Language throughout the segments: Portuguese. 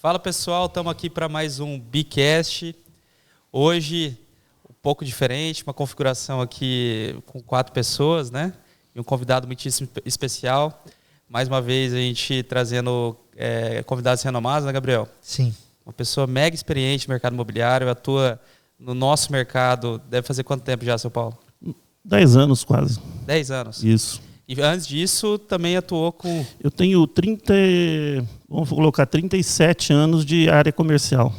Fala pessoal, estamos aqui para mais um Bicast. Hoje, um pouco diferente, uma configuração aqui com 4 pessoas, né? E um convidado muitíssimo especial. Mais uma vez a gente trazendo convidados renomados, né, Gabriel? Sim. Uma pessoa mega experiente no mercado imobiliário, atua no nosso mercado. Deve fazer quanto tempo já, São Paulo? 10 anos quase. 10 anos. Isso. E antes disso, também atuou com... Eu tenho 37 anos de área comercial.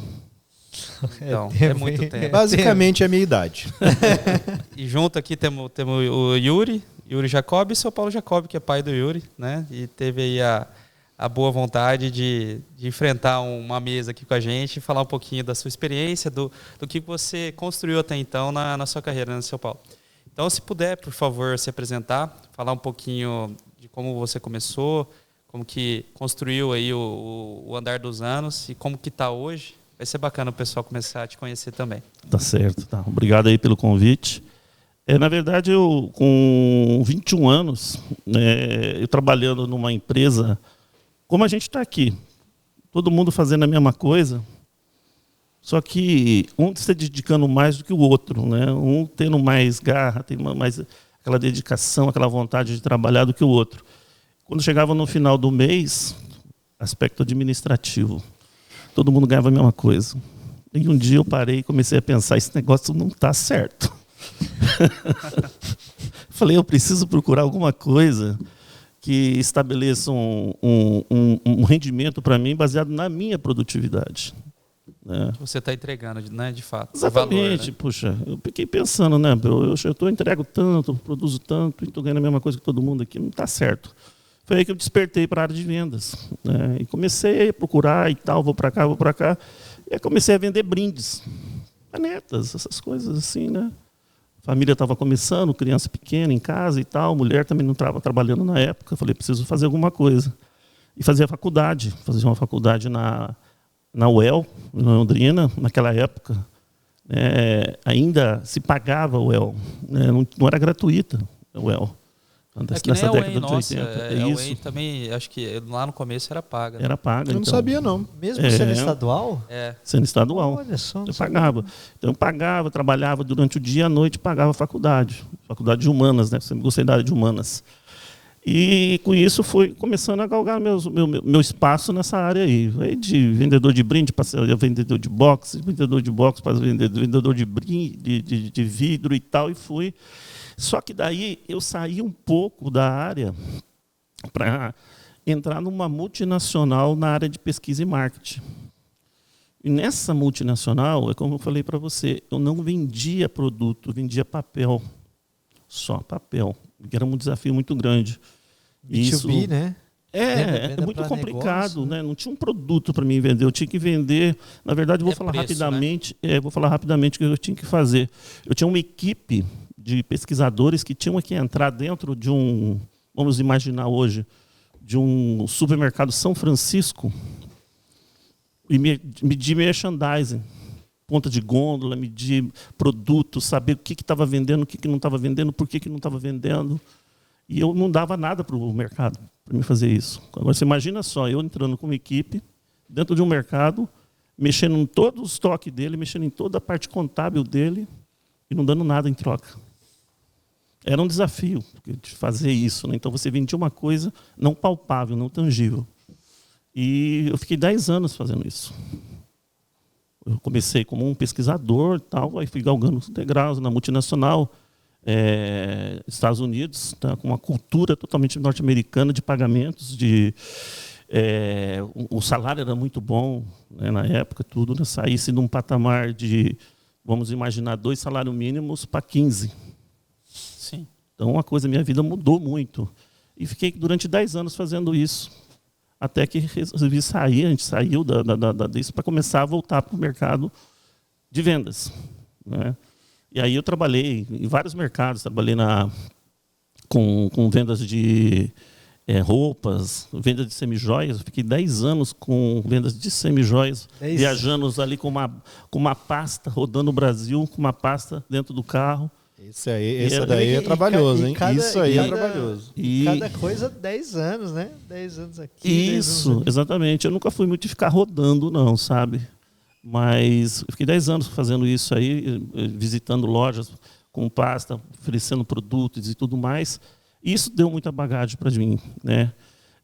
Então, é muito tempo. Basicamente é a minha idade. E junto aqui temos o Yuri Jacob e o São Paulo Jacob, que é pai do Yuri, né? E teve aí a boa vontade de enfrentar uma mesa aqui com a gente e falar um pouquinho da sua experiência, do que você construiu até então na sua carreira, né, São Paulo. Então, se puder, por favor, se apresentar, falar um pouquinho de como você começou, como que construiu aí o andar dos anos e como que está hoje. Vai ser bacana o pessoal começar a te conhecer também. Tá certo, tá. Obrigado aí pelo convite. Na verdade, eu com 21 anos, eu trabalhando numa empresa, como a gente está aqui, todo mundo fazendo a mesma coisa, só que um se dedicando mais do que o outro, né? Um tendo mais garra, tendo mais aquela dedicação, aquela vontade de trabalhar do que o outro. Quando chegava no final do mês, aspecto administrativo, todo mundo ganhava a mesma coisa. E um dia eu parei e comecei a pensar, esse negócio não está certo. Falei, eu preciso procurar alguma coisa que estabeleça um rendimento para mim baseado na minha produtividade. Né? Você está entregando, né, de fato. Exatamente. Valor, né? Puxa, eu fiquei pensando, né? Eu entrego tanto, produzo tanto, e estou ganhando a mesma coisa que todo mundo aqui, não está certo. Foi aí que eu despertei para a área de vendas. Né? E comecei a procurar e tal, vou para cá. E aí comecei a vender brindes, canetas, essas coisas assim, né? A família estava começando, criança pequena em casa e tal, mulher também não estava trabalhando na época. Eu falei, preciso fazer alguma coisa. E fazia faculdade, fazia uma faculdade na UEL, em Londrina, naquela época. Ainda se pagava a UEL, né? Não era gratuita a UEL. Nessa década de 80. A isso. UEL também, acho que lá no começo era paga. Era paga. Eu não sabia, não. Mesmo sendo estadual? Sendo estadual. Olha só. Eu pagava. Então eu pagava, trabalhava durante o dia e a noite, pagava a faculdade. Faculdade de Humanas, né? Sempre gostei da área de Humanas. E com isso fui começando a galgar meu espaço nessa área aí. Aí de vendedor de brinde para vendedor de boxe para vendedor de brinde, de vidro e tal, e fui. Só que daí eu saí um pouco da área para entrar numa multinacional na área de pesquisa e marketing. E nessa multinacional, é como eu falei para você, eu não vendia produto, eu vendia papel. Só papel. Que era um desafio muito grande. B2B, isso, né? É muito complicado, negócio, né? Não tinha um produto para mim vender, eu tinha que vender. Na verdade, eu vou falar preço, rapidamente, né? Vou falar rapidamente o que eu tinha que fazer. Eu tinha uma equipe de pesquisadores que tinham que entrar dentro de vamos imaginar hoje, de um supermercado São Francisco e medir merchandising, ponta de gôndola, medir produtos, saber o que estava vendendo, o que não estava vendendo, por que não estava vendendo. E eu não dava nada para o mercado para me fazer isso. Agora, você imagina só, eu entrando com uma equipe dentro de um mercado, mexendo em todo o estoque dele, mexendo em toda a parte contábil dele e não dando nada em troca. Era um desafio de fazer isso, né? Então, você vendia uma coisa não palpável, não tangível. E eu fiquei 10 anos fazendo isso. Eu comecei como um pesquisador, tal, aí fui galgando os degraus na multinacional, Estados Unidos, tá, com uma cultura totalmente norte-americana de pagamentos, o salário era muito bom, né, na época, tudo, né, saísse de um patamar de, vamos imaginar, 2 salários mínimos para 15. Sim. Então, minha vida mudou muito. E fiquei durante 10 anos fazendo isso. Até que resolvi sair, a gente saiu disso para começar a voltar para o mercado de vendas. Né? E aí eu trabalhei em vários mercados, trabalhei com vendas de roupas, venda de semijoias. Eu fiquei 10 anos com vendas de semijoias, viajando ali com uma pasta, rodando o Brasil, com uma pasta dentro do carro. Esse daí é trabalhoso, hein? Isso aí é trabalhoso. Cada coisa 10 anos, né? 10 anos aqui. Isso, 10 anos exatamente. Eu nunca fui muito de ficar rodando, não, sabe? Mas eu fiquei 10 anos fazendo isso aí, visitando lojas com pasta, oferecendo produtos e tudo mais. Isso deu muita bagagem para mim, né?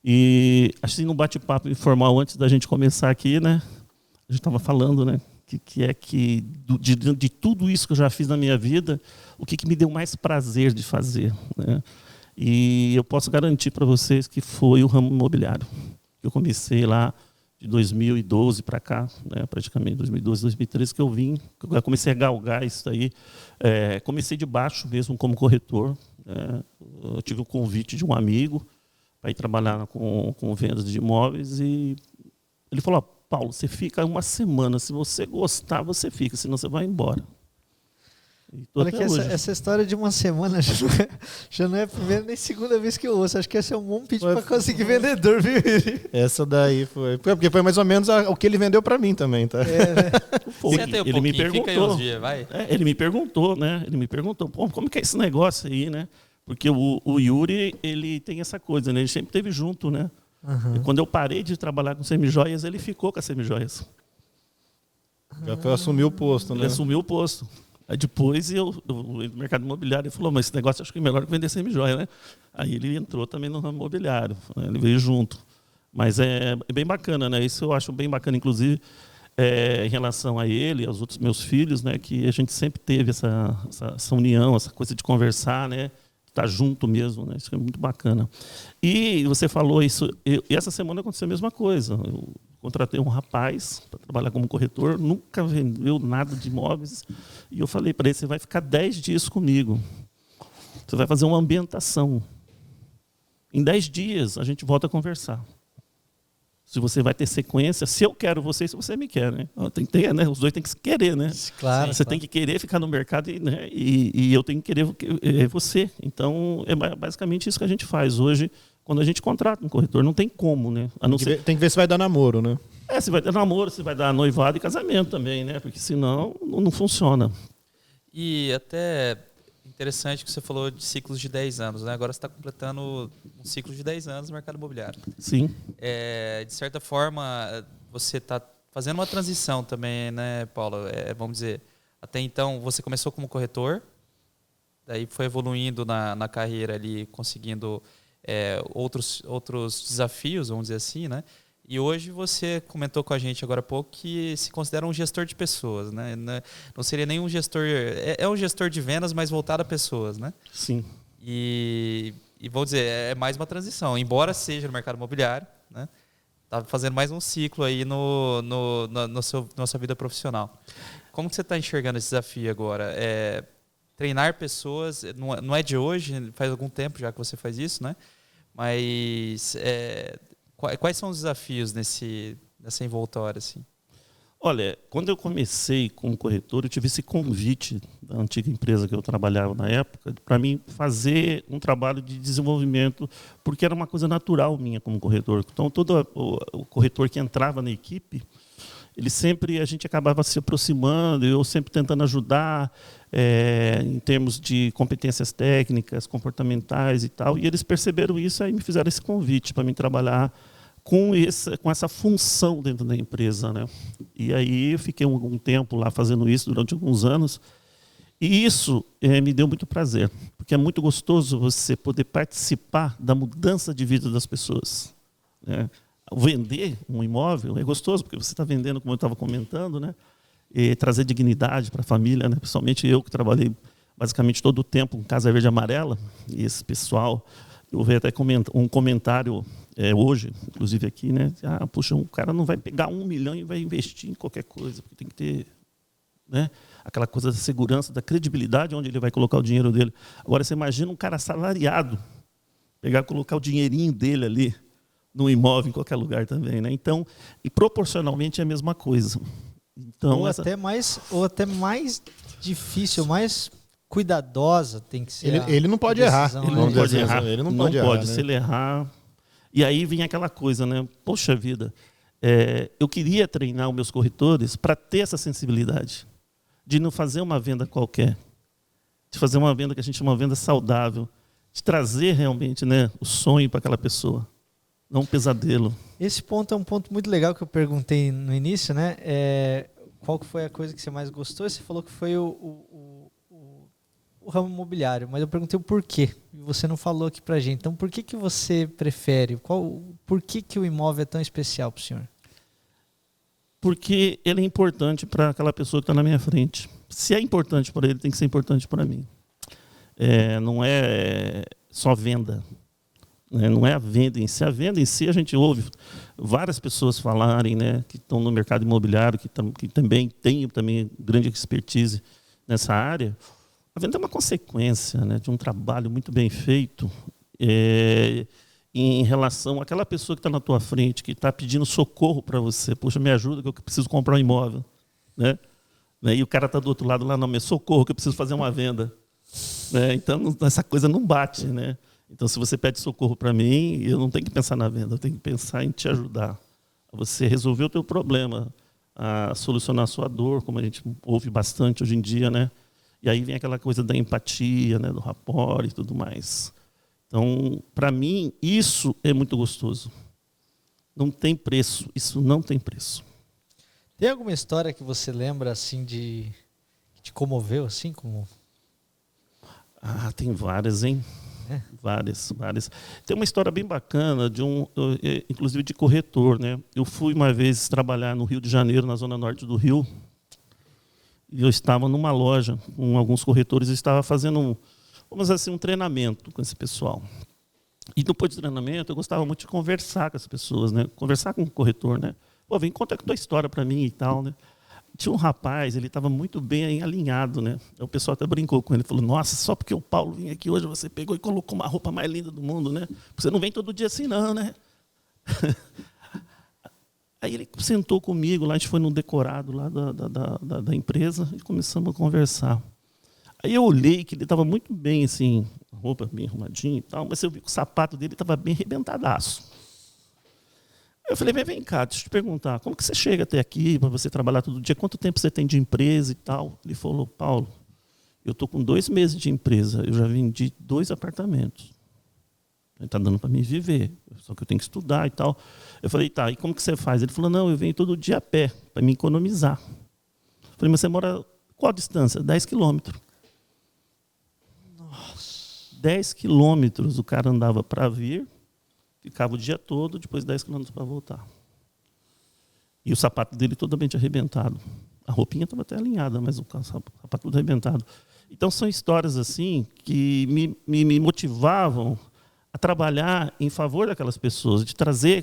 E assim, num bate-papo informal antes da gente começar aqui, né? A gente estava falando, né? De tudo isso que eu já fiz na minha vida, o que me deu mais prazer de fazer, né? E eu posso garantir para vocês que foi o ramo imobiliário. Eu comecei lá de 2012 para cá, né? Praticamente 2012, 2013 que eu vim, que eu comecei a galgar isso aí. Comecei de baixo mesmo como corretor, né? Eu tive o convite de um amigo para ir trabalhar com vendas de imóveis e ele falou: Paulo, você fica uma semana, se você gostar, você fica, senão você vai embora. Olha que essa história de uma semana já não é a primeira nem segunda vez que eu ouço. Acho que esse é um bom pitch para conseguir vendedor, viu? Essa daí foi... Porque foi mais ou menos o que ele vendeu para mim também, tá? Ele me perguntou. Ele me perguntou, né? Ele me perguntou, como que é esse negócio aí, né? Porque o Yuri, ele tem essa coisa, né? Ele sempre esteve junto, né? Uhum. E quando eu parei de trabalhar com semijoias, ele ficou com as semijoias. Já foi assumir o posto, né? Ele assumiu o posto. Aí depois o mercado imobiliário ele falou: mas esse negócio acho que é melhor que vender semijoia, né? Aí ele entrou também no ramo imobiliário, né? Ele veio junto. Mas é bem bacana, né? Isso eu acho bem bacana, inclusive, em relação a ele e aos outros meus filhos, né? Que a gente sempre teve essa união, essa coisa de conversar, né? Estar junto mesmo, né? Isso é muito bacana. E você falou isso, e essa semana aconteceu a mesma coisa. Eu contratei um rapaz para trabalhar como corretor, nunca vendeu nada de imóveis, e eu falei para ele: você vai ficar 10 dias comigo, você vai fazer uma ambientação. Em 10 dias a gente volta a conversar. Se você vai ter sequência, se eu quero você, se você me quer, né? Tem que ter, né? Os dois têm que se querer, né? Claro. Você tem que querer ficar no mercado e eu tenho que querer você. Então, é basicamente isso que a gente faz hoje quando a gente contrata um corretor. Não tem como, né? Tem que ver se vai dar namoro, né? Se vai dar namoro, se vai dar noivado e casamento também, né? Porque senão não funciona. E até interessante que você falou de ciclos de 10 anos, né? Agora você está completando um ciclo de 10 anos no mercado imobiliário. Sim. De certa forma, você está fazendo uma transição também, né, Paulo? Vamos dizer, até então você começou como corretor, daí foi evoluindo na carreira ali, conseguindo outros desafios, vamos dizer assim, né? E hoje você comentou com a gente agora há pouco que se considera um gestor de pessoas, né? Não seria nenhum gestor... É um gestor de vendas, mas voltado a pessoas, né? Sim. E vou dizer, é mais uma transição. Embora seja no mercado imobiliário, né? Tá fazendo mais um ciclo aí na sua vida profissional. Como que você está enxergando esse desafio agora? Treinar pessoas, não é de hoje, faz algum tempo já que você faz isso, né? Mas... quais são os desafios nessa envoltória, assim? Olha, quando eu comecei como corretor, eu tive esse convite da antiga empresa que eu trabalhava na época para mim fazer um trabalho de desenvolvimento, porque era uma coisa natural minha como corretor. Então, todo o corretor que entrava na equipe, a gente acabava se aproximando, eu sempre tentando ajudar em termos de competências técnicas, comportamentais e tal. E eles perceberam isso e me fizeram esse convite para mim trabalhar com essa função dentro da empresa, né? E aí eu fiquei um tempo lá fazendo isso durante alguns anos. E isso me deu muito prazer, porque é muito gostoso você poder participar da mudança de vida das pessoas, né? Vender um imóvel é gostoso, porque você está vendendo, como eu estava comentando, né? E trazer dignidade para a família, né? Principalmente eu, que trabalhei basicamente todo o tempo com Casa Verde e Amarela, e esse pessoal, eu vi até um comentário hoje, inclusive aqui, né? Puxa, um cara não vai pegar 1 milhão e vai investir em qualquer coisa, porque tem que ter, né, aquela coisa da segurança, da credibilidade, onde ele vai colocar o dinheiro dele. Agora, você imagina um cara assalariado pegar e colocar o dinheirinho dele ali no imóvel, em qualquer lugar também, né? Então, e proporcionalmente é a mesma coisa. Então, ou até mais difícil, mais cuidadosa tem que ser. Ele não pode errar. Ele não pode errar. Ele não pode errar, né? Se ele errar. E aí vem aquela coisa, né? Poxa vida, eu queria treinar os meus corretores para ter essa sensibilidade de não fazer uma venda qualquer, de fazer uma venda que a gente chama de venda saudável, de trazer realmente, né, o sonho para aquela pessoa, não um pesadelo. Esse ponto é um ponto muito legal que eu perguntei no início, né? Qual que foi a coisa que você mais gostou? Você falou que foi o ramo imobiliário, mas eu perguntei o porquê. E você não falou aqui pra gente. Então, por que você prefere? Por que o imóvel é tão especial para o senhor? Porque ele é importante para aquela pessoa que está na minha frente. Se é importante para ele, tem que ser importante para mim. Não é só venda. Não é a venda em si. A venda em si, a gente ouve várias pessoas falarem, né, que estão no mercado imobiliário, que também têm grande expertise nessa área. A venda é uma consequência, né, de um trabalho muito bem feito em relação àquela pessoa que está na tua frente, que está pedindo socorro para você. Poxa, me ajuda que eu preciso comprar um imóvel. Né? E o cara está do outro lado lá, não, me socorro que eu preciso fazer uma venda. Então, essa coisa não bate. Né? Então, se você pede socorro para mim, eu não tenho que pensar na venda, eu tenho que pensar em te ajudar a você resolver o teu problema, a solucionar a sua dor, como a gente ouve bastante hoje em dia, né? E aí vem aquela coisa da empatia, né, do rapport e tudo mais. Então, para mim, isso é muito gostoso. Não tem preço, isso não tem preço. Tem alguma história que você lembra assim que te comoveu assim como? Tem várias, hein? Várias. Tem uma história bem bacana inclusive de corretor, né? Eu fui uma vez trabalhar no Rio de Janeiro, na zona norte do Rio, e eu estava numa loja com alguns corretores e estava fazendo um treinamento com esse pessoal. E depois do treinamento, eu gostava muito de conversar com as pessoas, né? Conversar com o corretor, né? Pô, vem conta a tua história para mim e tal, né? Tinha um rapaz, ele estava muito bem alinhado, né? O pessoal até brincou com ele, falou: nossa, só porque o Paulo vinha aqui hoje, você pegou e colocou uma roupa mais linda do mundo, né? Você não vem todo dia assim, não, né? Aí ele sentou comigo, lá a gente foi no decorado lá da empresa e começamos a conversar. Aí eu olhei que ele estava muito bem, assim, roupa bem arrumadinha e tal, mas eu vi que o sapato dele estava bem arrebentadaço. Eu falei: vem cá, deixa eu te perguntar, como que você chega até aqui para você trabalhar todo dia? Quanto tempo você tem de empresa e tal? Ele falou: Paulo, eu estou com 2 meses de empresa, eu já vendi 2 apartamentos. Está dando para mim viver, só que eu tenho que estudar e tal. Eu falei: tá, e como que você faz? Ele falou: não, eu venho todo dia a pé, para me economizar. Eu falei: mas você mora qual a distância? 10 quilômetros. Nossa. 10 quilômetros o cara andava para vir, ficava o dia todo, depois 10 quilômetros para voltar. E o sapato dele totalmente arrebentado. A roupinha estava até alinhada, mas o sapato todo arrebentado. Então, são histórias assim que me motivavam a trabalhar em favor daquelas pessoas, de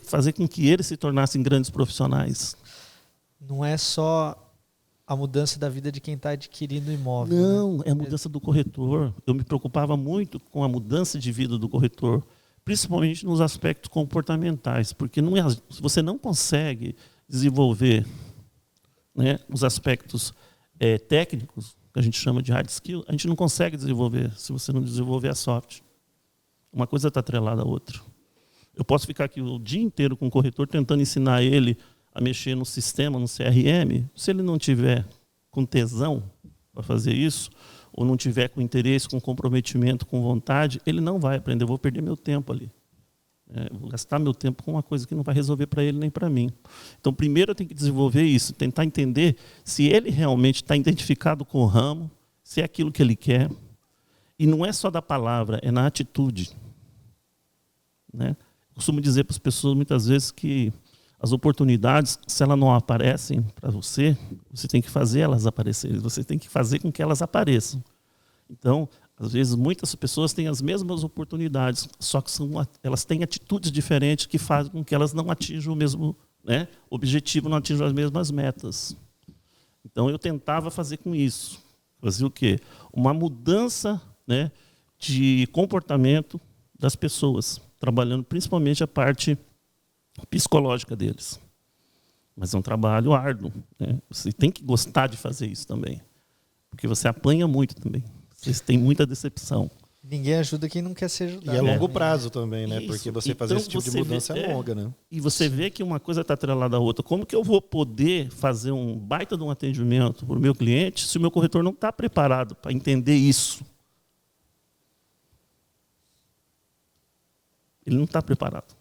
fazer com que eles se tornassem grandes profissionais. Não é só a mudança da vida de quem está adquirindo o imóvel. Não, é a mudança do corretor. Eu me preocupava muito com a mudança de vida do corretor, principalmente nos aspectos comportamentais, porque você não consegue desenvolver, né, os aspectos técnicos, que a gente chama de hard skill, a gente não consegue desenvolver se você não desenvolver a soft. Uma coisa está atrelada à outra. Eu posso ficar aqui o dia inteiro com o corretor tentando ensinar ele a mexer no sistema, no CRM. Se ele não tiver com tesão para fazer isso, ou não tiver com interesse, com comprometimento, com vontade, ele não vai aprender. Eu vou perder meu tempo ali. Vou gastar meu tempo com uma coisa que não vai resolver para ele nem para mim. Então, primeiro eu tenho que desenvolver isso, tentar entender se ele realmente está identificado com o ramo, se é aquilo que ele quer. E não é só da palavra, é na atitude. Né? Costumo dizer para as pessoas muitas vezes que as oportunidades, se elas não aparecem para você, você tem que fazer elas aparecerem, você tem que fazer com que elas apareçam. Então, às vezes, muitas pessoas têm as mesmas oportunidades, só que elas têm atitudes diferentes que fazem com que elas não atinjam o mesmo, né, objetivo, não atinjam as mesmas metas. Então, eu tentava fazer com isso. Fazer o quê? Uma mudança, né, de comportamento das pessoas, trabalhando principalmente a parte psicológica deles. Mas é um trabalho árduo, né? Você tem que gostar de fazer isso também, porque você apanha muito também. Você tem muita decepção. Ninguém ajuda quem não quer ser ajudado. E é longo prazo também, né? Isso. Porque você fazer esse tipo de mudança é longa, né? E você vê que uma coisa está atrelada à outra. Como que eu vou poder fazer um baita de um atendimento para o meu cliente se o meu corretor não está preparado para entender isso? Ele não está preparado.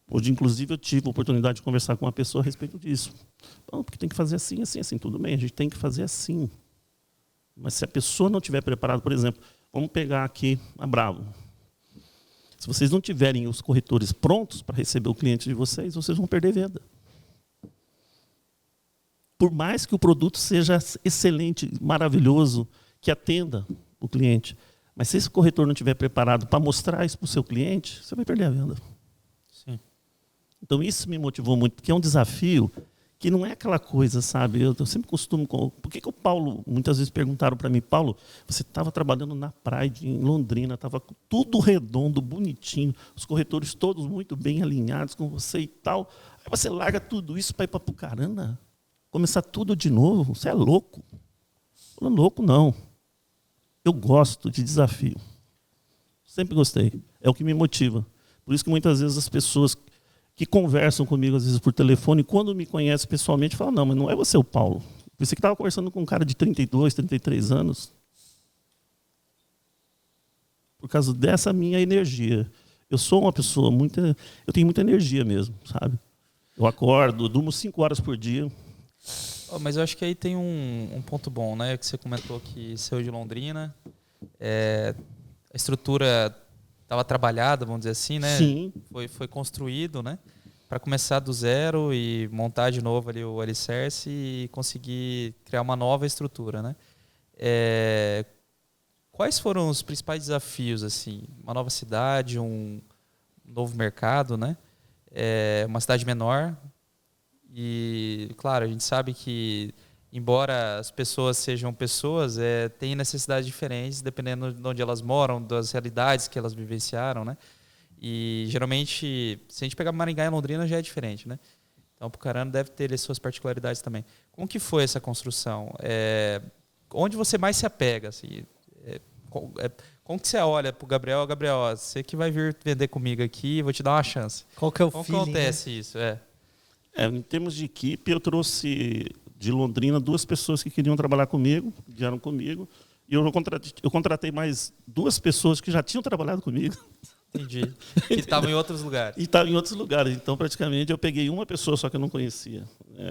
Hoje, inclusive, eu tive a oportunidade de conversar com uma pessoa a respeito disso. Não, porque tem que fazer assim, assim, assim. Tudo bem, a gente tem que fazer assim. Mas se a pessoa não estiver preparada, por exemplo, vamos pegar aqui a Bravo. Se vocês não tiverem os corretores prontos para receber o cliente de vocês vão perder venda. Por mais que o produto seja excelente, maravilhoso, que atenda o cliente, mas se esse corretor não estiver preparado para mostrar isso para o seu cliente, você vai perder a venda. Sim. Então isso me motivou muito, porque é um desafio que não é aquela coisa, sabe? Eu sempre costumo... Por que o Paulo, muitas vezes perguntaram para mim, Paulo, você estava trabalhando na praia em Londrina, estava tudo redondo, bonitinho, os corretores todos muito bem alinhados com você e tal. Aí você larga tudo isso para ir para Apucarana? Começar tudo de novo? Você é louco? Não é louco, não. Eu gosto de desafio. Sempre gostei. É o que me motiva. Por isso que muitas vezes as pessoas que conversam comigo, às vezes por telefone, quando me conhecem pessoalmente, falam, não, mas não é você o Paulo. Você que estava conversando com um cara de 32, 33 anos. Por causa dessa minha energia. Eu sou uma pessoa eu tenho muita energia mesmo, sabe? Eu acordo, durmo 5 horas por dia. Mas eu acho que aí tem um ponto bom, né? Que você comentou que saiu de Londrina, a estrutura estava trabalhada, vamos dizer assim, né? Sim. Foi construído, né? Para começar do zero e montar de novo ali o alicerce e conseguir criar uma nova estrutura, né? Quais foram os principais desafios, assim? Uma nova cidade, um novo mercado, né? Uma cidade menor. E, claro, a gente sabe que, embora as pessoas sejam pessoas, tem necessidades diferentes, dependendo de onde elas moram, das realidades que elas vivenciaram, né? E, geralmente, se a gente pegar Maringá e Londrina, já é diferente, né? Então, Apucarana deve ter as suas particularidades também. Como que foi essa construção? Onde você mais se apega, assim? Como que você olha para o Gabriel? Gabriel, você que vai vir vender comigo aqui, vou te dar uma chance. Qual que é o Como feeling, que acontece né? isso? Em termos de equipe, eu trouxe de Londrina 2 pessoas que queriam trabalhar comigo, vieram comigo, e eu contratei mais 2 pessoas que já tinham trabalhado comigo. Entendi. Que estavam em outros lugares. E estavam em outros lugares. Então, praticamente, eu peguei uma pessoa só que eu não conhecia.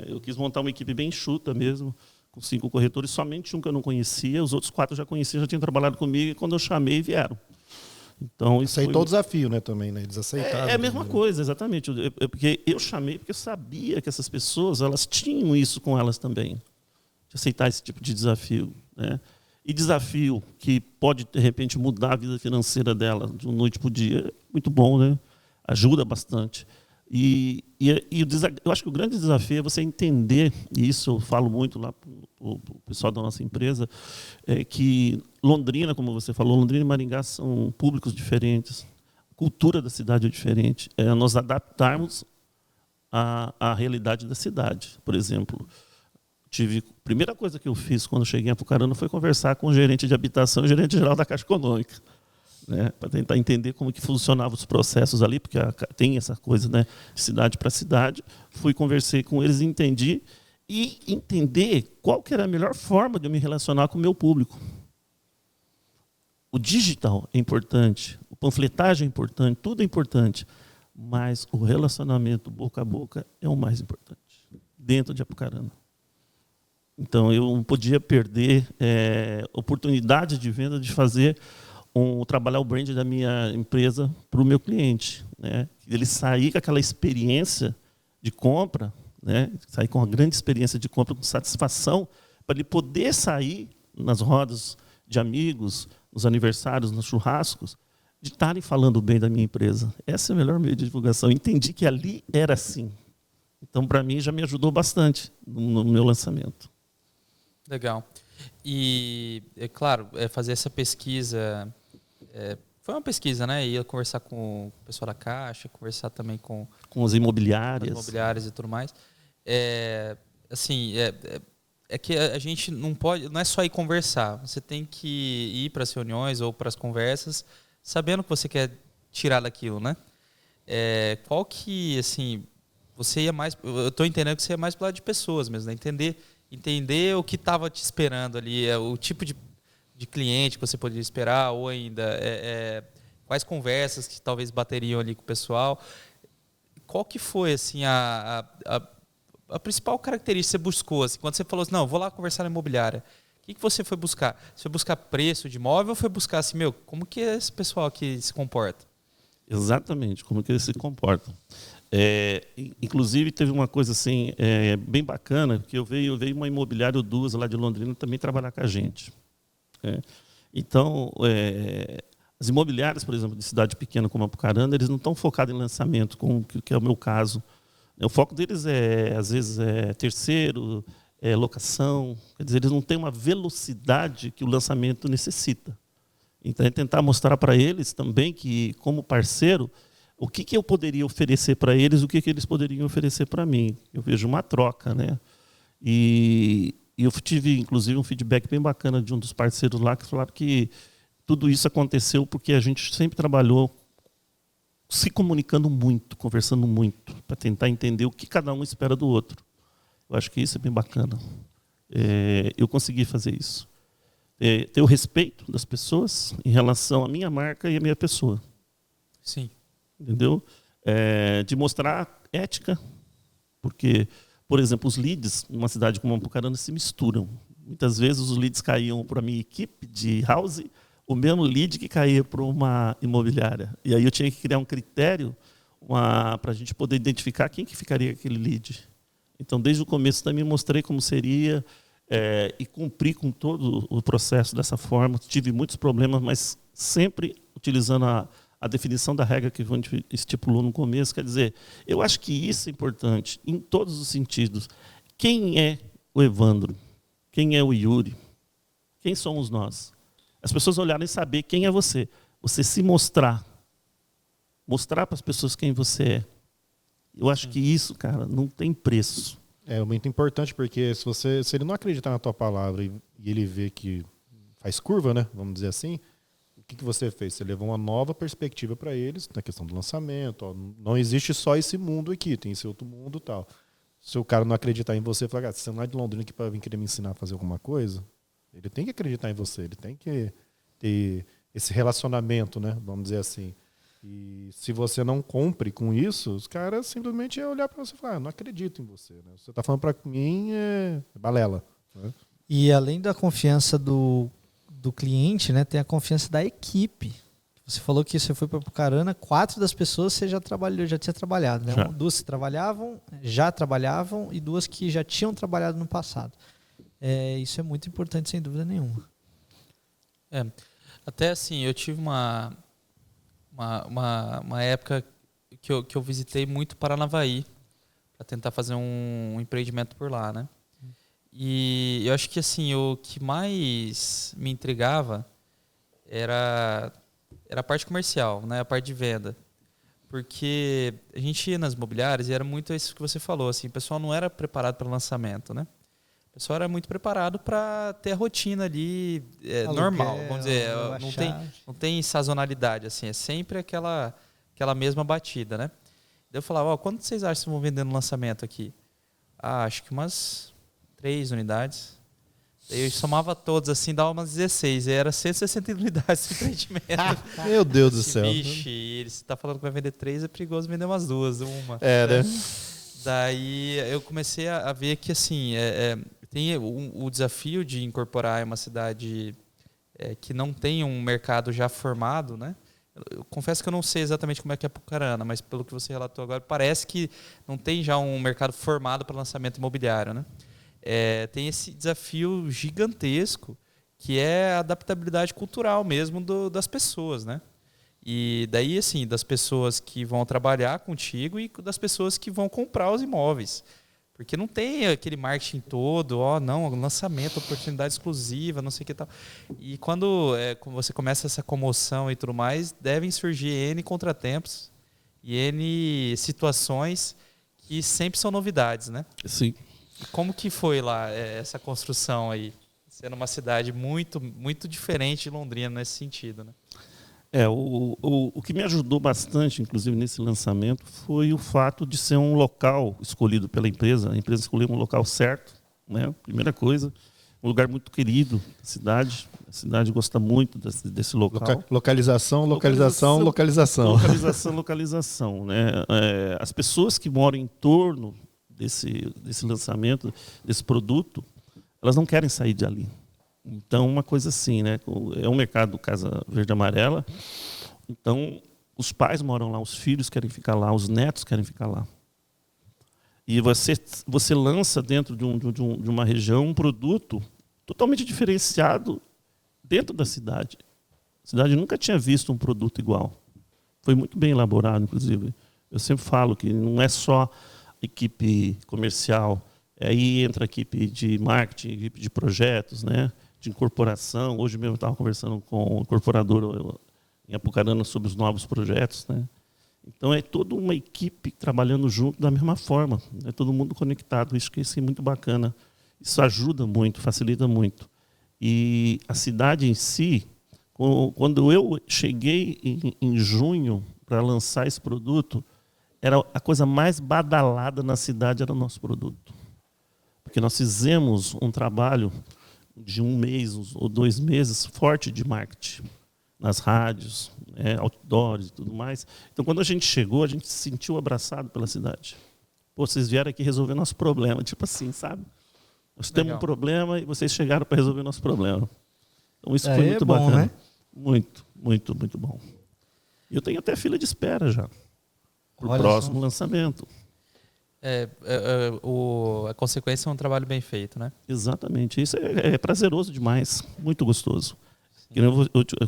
Eu quis montar uma equipe bem enxuta mesmo, com 5 corretores, somente um que eu não conhecia, os outros 4 eu já conhecia, já tinham trabalhado comigo, e quando eu chamei, vieram. Então, isso aceitou o desafio, né, também, né? Eles aceitaram. É a mesma coisa, exatamente. Porque eu chamei porque eu sabia que essas pessoas, elas tinham isso com elas também, de aceitar esse tipo de desafio, né? E desafio que pode, de repente, mudar a vida financeira dela de uma noite para o dia, é muito bom, né? Ajuda bastante. Eu acho que o grande desafio é você entender, e isso eu falo muito lá para o pessoal da nossa empresa, que Londrina, como você falou, Londrina e Maringá são públicos diferentes, a cultura da cidade é diferente, nós adaptarmos à realidade da cidade. Por exemplo, a primeira coisa que eu fiz quando cheguei em Apucarana foi conversar com o gerente de habitação e o gerente geral da Caixa Econômica, né, para tentar entender como que funcionavam os processos ali, porque tem essa coisa, né, de cidade para cidade. Conversei com eles, entendi, e entender qual que era a melhor forma de eu me relacionar com o meu público. O digital é importante, a panfletagem é importante, tudo é importante, mas o relacionamento boca a boca é o mais importante, dentro de Apucarana. Então, eu não podia perder oportunidade de venda, de fazer trabalhar o brand da minha empresa para o meu cliente, né? Ele sair com aquela experiência de compra, né? Sair com uma grande experiência de compra, com satisfação, para ele poder sair nas rodas de amigos, nos aniversários, nos churrascos, de estarem falando bem da minha empresa. Essa é o melhor meio de divulgação. Eu entendi que ali era assim. Então, para mim, já me ajudou bastante no meu lançamento. Legal. E, é claro, fazer essa pesquisa... foi uma pesquisa, né? Ia conversar com o pessoal da Caixa, conversar também com as imobiliárias e tudo mais. Que a gente não pode, não é só ir conversar. Você tem que ir para as reuniões ou para as conversas, sabendo o que você quer tirar daquilo, né? Qual que, assim, você ia mais... Eu estou entendendo que você ia mais para o lado de pessoas mesmo, né? Entender o que estava te esperando ali, o tipo de cliente que você poderia esperar, ou ainda Quais conversas que talvez bateriam ali com o pessoal? Qual que foi assim a principal característica que você buscou? Assim, quando você falou assim, não, vou lá conversar na imobiliária. O que você foi buscar? Você foi buscar preço de imóvel ou foi buscar assim, como que esse pessoal aqui se comporta? Exatamente, como que eles se comportam. Inclusive, teve uma coisa assim, bem bacana, que veio uma imobiliária ou duas lá de Londrina também trabalhar com a gente. Então, as imobiliárias, por exemplo, de cidade pequena como Apucarana, eles não estão focados em lançamento, que é o meu caso. O foco deles às vezes, terceiro, locação. Quer dizer, eles não têm uma velocidade que o lançamento necessita. Então, é tentar mostrar para eles também que, como parceiro, o que eu poderia oferecer para eles, o que eles poderiam oferecer para mim. Eu vejo uma troca, né? E eu tive, inclusive, um feedback bem bacana de um dos parceiros lá, que falaram que tudo isso aconteceu porque a gente sempre trabalhou se comunicando muito, conversando muito, para tentar entender o que cada um espera do outro. Eu acho que isso é bem bacana. Eu consegui fazer isso. Ter o respeito das pessoas em relação à minha marca e à minha pessoa. Sim. Entendeu? De mostrar ética, porque, por exemplo, os leads numa cidade como Apucarana se misturam. Muitas vezes os leads caíam para a minha equipe de house, o mesmo lead que caía para uma imobiliária. E aí eu tinha que criar um critério para a gente poder identificar quem que ficaria aquele lead. Então, desde o começo também mostrei como seria e cumpri com todo o processo dessa forma. Tive muitos problemas, mas sempre utilizando a definição da regra que a gente estipulou no começo. Quer dizer, eu acho que isso é importante em todos os sentidos. Quem é o Evandro? Quem é o Yuri? Quem somos nós? As pessoas olharem e saber quem é você. Você se mostrar. Mostrar para as pessoas quem você é. Eu acho que isso, cara, não tem preço. É muito importante, porque se ele não acreditar na tua palavra e ele vê que faz curva, né, vamos dizer assim, o que você fez? Você levou uma nova perspectiva para eles na questão do lançamento. Ó, não existe só esse mundo aqui, tem esse outro mundo e tal. Se o cara não acreditar em você, falar, você não é de Londrina aqui para vir querer me ensinar a fazer alguma coisa, ele tem que acreditar em você, ele tem que ter esse relacionamento, né, vamos dizer assim. E se você não cumpre com isso, os caras simplesmente iam olhar para você e falar, não acredito em você. Né? Você está falando para mim é balela. Né? E além da confiança do cliente, né, tem a confiança da equipe. Você falou que você foi para Apucarana, 4 das pessoas você já tinha trabalhado. Né? 2 que já trabalhavam e 2 que já tinham trabalhado no passado. Isso é muito importante, sem dúvida nenhuma. Até assim, eu tive uma época que eu visitei muito Paranavaí para tentar fazer um empreendimento por lá, né? E eu acho que assim, o que mais me intrigava era a parte comercial, né? A parte de venda. Porque a gente ia nas imobiliárias e era muito isso que você falou, assim, o pessoal não era preparado para lançamento, né? O pessoal era muito preparado para ter a rotina ali normal, vamos dizer, não tem sazonalidade, assim, é sempre aquela mesma batida, né? Daí eu falava, quanto vocês acham que vão vender no lançamento aqui? Acho que umas 3 unidades. Eu somava todos assim, dava umas 16, e era 160 unidades de empreendimento. Meu Deus do céu. Vixe, ele está falando que vai vender 3, é perigoso vender umas 2, uma. Né? Daí eu comecei a ver que assim, tem o desafio de incorporar uma cidade que não tem um mercado já formado, né? Eu confesso que eu não sei exatamente como é que é Apucarana, mas pelo que você relatou agora, parece que não tem já um mercado formado para lançamento imobiliário, né? Tem esse desafio gigantesco, que é a adaptabilidade cultural mesmo das pessoas, né? E daí, assim, das pessoas que vão trabalhar contigo e das pessoas que vão comprar os imóveis. Porque não tem aquele marketing todo, lançamento, oportunidade exclusiva, não sei o que tal. E quando você começa essa comoção e tudo mais, devem surgir N contratempos e N situações que sempre são novidades, né? Sim. E como que foi lá essa construção aí? Sendo uma cidade muito, muito diferente de Londrina nesse sentido, né? O que me ajudou bastante, inclusive, nesse lançamento, foi o fato de ser um local escolhido pela empresa. A empresa escolheu um local certo, né? Primeira coisa. um lugar muito querido da cidade. A cidade gosta muito desse local. Localização. Localização, né? As pessoas que moram em torno desse lançamento, desse produto, elas não querem sair de ali. Então, uma coisa assim, né? É um mercado Casa Verde e Amarela. Então, os pais moram lá, os filhos querem ficar lá, os netos querem ficar lá. E você lança dentro de uma região um produto totalmente diferenciado dentro da cidade. A cidade nunca tinha visto um produto igual. Foi muito bem elaborado, inclusive. Eu sempre falo que não é só equipe comercial, aí entra a equipe de marketing, equipe de projetos, né? De incorporação. Hoje mesmo eu estava conversando com o incorporador em Apucarana sobre os novos projetos, né? Então é toda uma equipe trabalhando junto da mesma forma, é todo mundo conectado. Isso que é muito bacana. Isso ajuda muito, facilita muito. E a cidade em si, quando eu cheguei em junho para lançar esse produto, era a coisa mais badalada na cidade, era o nosso produto. Porque nós fizemos um trabalho de 1 mês ou 2 meses forte de marketing nas rádios, outdoors e tudo mais. Então, quando a gente chegou, a gente se sentiu abraçado pela cidade. Pô, vocês vieram aqui resolver nosso problema, tipo assim, sabe? Nós temos um problema e vocês chegaram para resolver nosso problema. Então, isso foi muito bacana. Né? Muito, muito, muito bom. E eu tenho até fila de espera já para o próximo lançamento. A consequência é um trabalho bem feito, né? Exatamente. Isso é prazeroso demais, muito gostoso.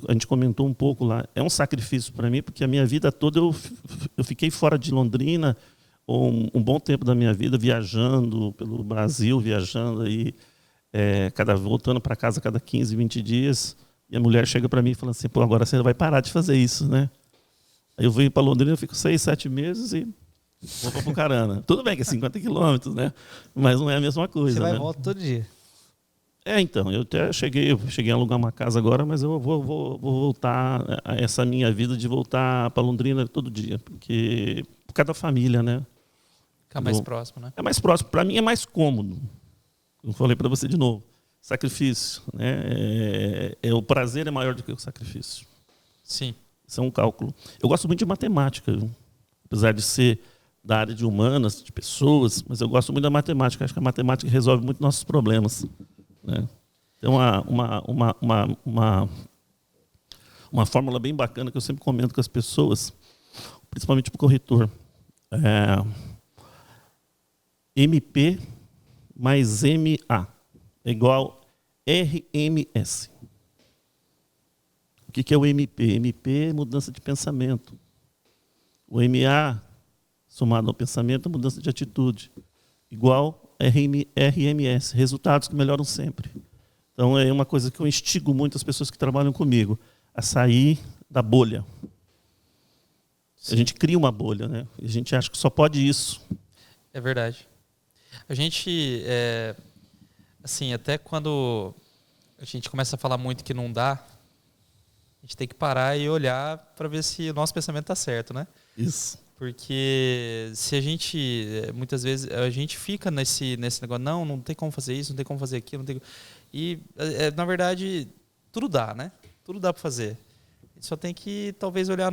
A gente comentou um pouco lá. É um sacrifício para mim, porque a minha vida toda eu fiquei fora de Londrina um bom tempo da minha vida, viajando pelo Brasil, viajando aí, voltando para casa a cada 15, 20 dias. E a mulher chega para mim e fala assim, pô, agora você vai parar de fazer isso, né? Aí eu venho para Londrina, eu fico 6, 7 meses e vou para Apucarana. Tudo bem que é 50 quilômetros, né? Mas não é a mesma coisa. Você vai e volta todo dia. Então, eu até cheguei a alugar uma casa agora, mas eu vou voltar a essa minha vida de voltar para Londrina todo dia, porque por causa da família, né? Ficar mais próximo, né? É mais próximo. Para mim é mais cômodo. Eu falei para você de novo. Sacrifício, né? O prazer é maior do que o sacrifício. Sim. Isso é um cálculo. Eu gosto muito de matemática, viu? Apesar de ser da área de humanas, de pessoas, mas eu gosto muito da matemática. Acho que a matemática resolve muito nossos problemas. Né? Tem uma fórmula bem bacana que eu sempre comento com as pessoas, principalmente para o corretor. MP mais MA é igual RMS. O que é o MP? MP é mudança de pensamento. O MA, somado ao pensamento, é mudança de atitude. Igual RMS, resultados que melhoram sempre. Então, é uma coisa que eu instigo muito as pessoas que trabalham comigo, a sair da bolha. Sim. A gente cria uma bolha, né? E a gente acha que só pode isso. É verdade. A gente, assim, até quando a gente começa a falar muito que não dá, a gente tem que parar e olhar para ver se o nosso pensamento está certo, né? Isso. Porque se a gente, muitas vezes, a gente fica nesse negócio, não tem como fazer isso, não tem como fazer aquilo, não tem... E, na verdade, tudo dá, né? Tudo dá para fazer. Só tem que, talvez, olhar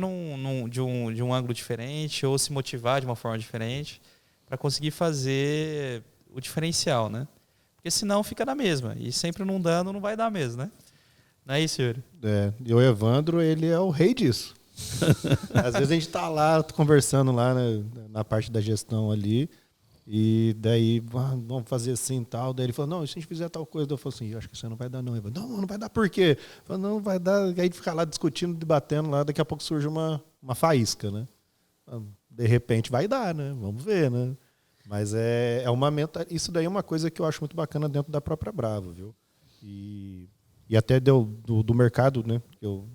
de um ângulo diferente ou se motivar de uma forma diferente para conseguir fazer o diferencial, né? Porque senão fica na mesma. E sempre não dando, não vai dar mesmo, né? Não é isso, Yuri? E o Evandro, ele é o rei disso. Às vezes a gente tá lá conversando lá na parte da gestão ali e daí vamos fazer assim e tal. Daí ele falou, não, se a gente fizer tal coisa, eu falo assim, eu acho que isso não vai dar não. Ele falou, não vai dar por quê? Eu falo, não vai dar. Aí fica lá discutindo, debatendo lá, daqui a pouco surge uma faísca, né? De repente vai dar, né? Vamos ver, né? Mas isso daí é uma coisa que eu acho muito bacana dentro da própria Brava, viu? E até do mercado, né? Eu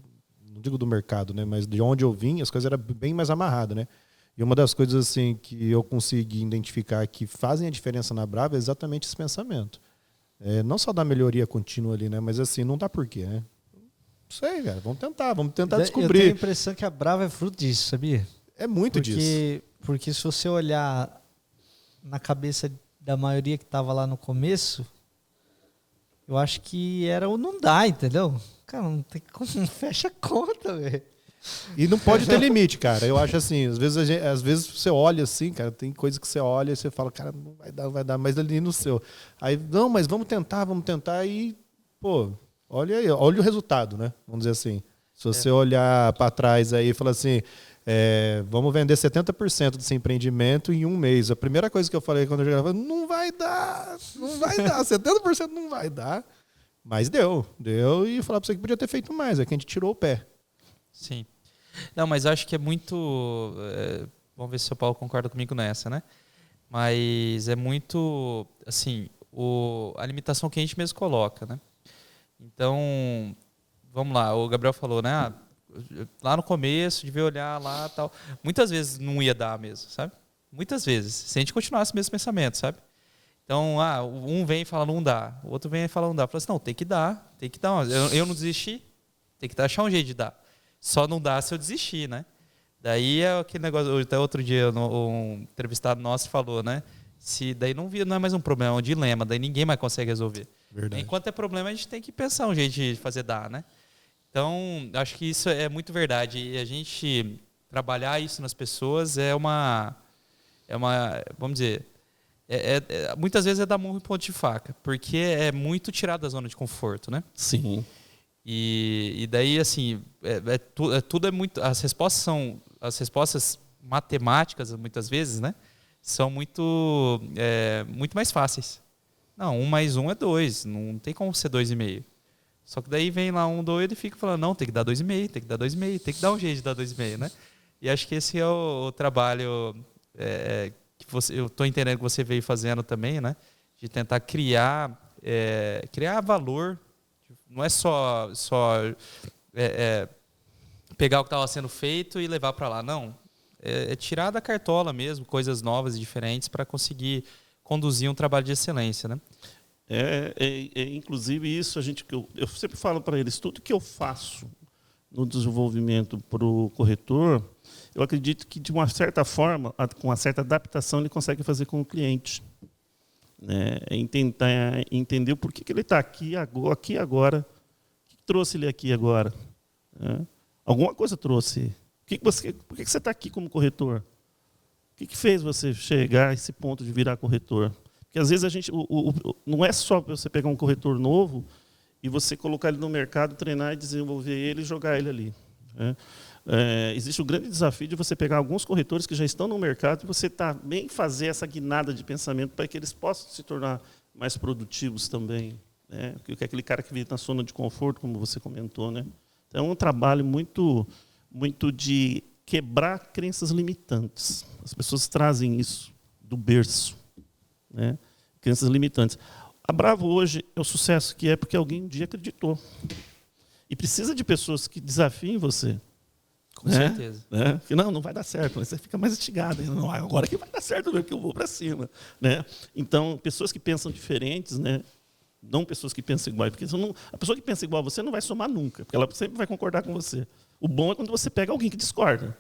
não digo do mercado, né? Mas de onde eu vim, as coisas eram bem mais amarradas, né? E uma das coisas assim que eu consegui identificar que fazem a diferença na Brava é exatamente esse pensamento. Não só da melhoria contínua ali, né? Mas assim, não dá porquê, né? Não sei, cara. Vamos tentar descobrir. Eu tenho a impressão que a Brava é fruto disso, sabia? É muito disso. Porque se você olhar na cabeça da maioria que estava lá no começo, eu acho que era o não dá, entendeu? Cara, não tem como, não fecha a conta, velho. E não pode ter limite, cara. Eu acho assim, às vezes você olha assim, cara, tem coisa que você olha e você fala, cara, não vai dar, mas ali no seu. Aí, não, mas vamos tentar e, pô, olha aí, olha o resultado, né? Vamos dizer assim. Se você olhar para trás aí e falar assim, vamos vender 70% desse empreendimento em um mês. A primeira coisa que eu falei quando eu chegava, não vai dar, 70% não vai dar. Mas deu e falar para você que podia ter feito mais, é que a gente tirou o pé. Sim. Não, mas eu acho que é muito... vamos ver se o Paulo concorda comigo nessa, né? Mas é muito, assim, a limitação que a gente mesmo coloca, né? Então, vamos lá, o Gabriel falou, né? Lá no começo, devia olhar lá e tal. Muitas vezes não ia dar mesmo, sabe? Muitas vezes. Se a gente continuasse o mesmo pensamento, sabe? Então, um vem e fala, não dá. O outro vem e fala, não dá. Fala assim, não, tem que dar. Eu não desisti. Tem que achar um jeito de dar. Só não dá se eu desistir, né? Daí é aquele negócio, até outro dia um entrevistado nosso falou, né? Daí não é mais um problema, é um dilema, daí ninguém mais consegue resolver. Verdade. Enquanto é problema, a gente tem que pensar um jeito de fazer dar, né? Então, acho que isso é muito verdade. E a gente trabalhar isso nas pessoas vamos dizer, muitas vezes é dar murro em ponto de faca, porque é muito tirar da zona de conforto, né? Sim. E daí, assim, tudo é muito... As respostas matemáticas, muitas vezes, né? São muito mais fáceis. Não, 1 mais 1 é 2. Não tem como ser 2,5. Só que daí vem lá um doido e fica falando, não, tem que dar 2,5, tem que dar 2,5, tem que dar um jeito de dar 2,5, né? E acho que esse é o trabalho que eu estou entendendo que você veio fazendo também, né? De tentar criar valor. Não é só pegar o que estava sendo feito e levar para lá. Não. É tirar da cartola mesmo, coisas novas e diferentes para conseguir conduzir um trabalho de excelência, né? Inclusive isso, eu sempre falo para eles, tudo que eu faço no desenvolvimento para o corretor, eu acredito que, de uma certa forma, com uma certa adaptação, ele consegue fazer com o cliente. Tentar entender o porquê que ele está aqui agora, o que trouxe ele aqui agora. Alguma coisa trouxe. Por que você está aqui como corretor? O que fez você chegar a esse ponto de virar corretor? Porque às vezes a gente não é só você pegar um corretor novo e você colocar ele no mercado, treinar e desenvolver ele e jogar ele ali. Existe o grande desafio de você pegar alguns corretores que já estão no mercado e você também fazer essa guinada de pensamento para que eles possam se tornar mais produtivos também. Porque aquele cara que vive na zona de conforto, como você comentou. Né? Então, é um trabalho muito, muito de quebrar crenças limitantes. As pessoas trazem isso do berço. Né? Crenças limitantes. A Bravo hoje é o sucesso que é porque alguém um dia acreditou. E precisa de pessoas que desafiem você. Com certeza. Que não vai dar certo. Você fica mais instigado. Não, agora que vai dar certo, que eu vou para cima. Né? Então, pessoas que pensam diferentes, né? Não pessoas que pensam igual. Porque a pessoa que pensa igual a você não vai somar nunca, porque ela sempre vai concordar com você. O bom é quando você pega alguém que discorda.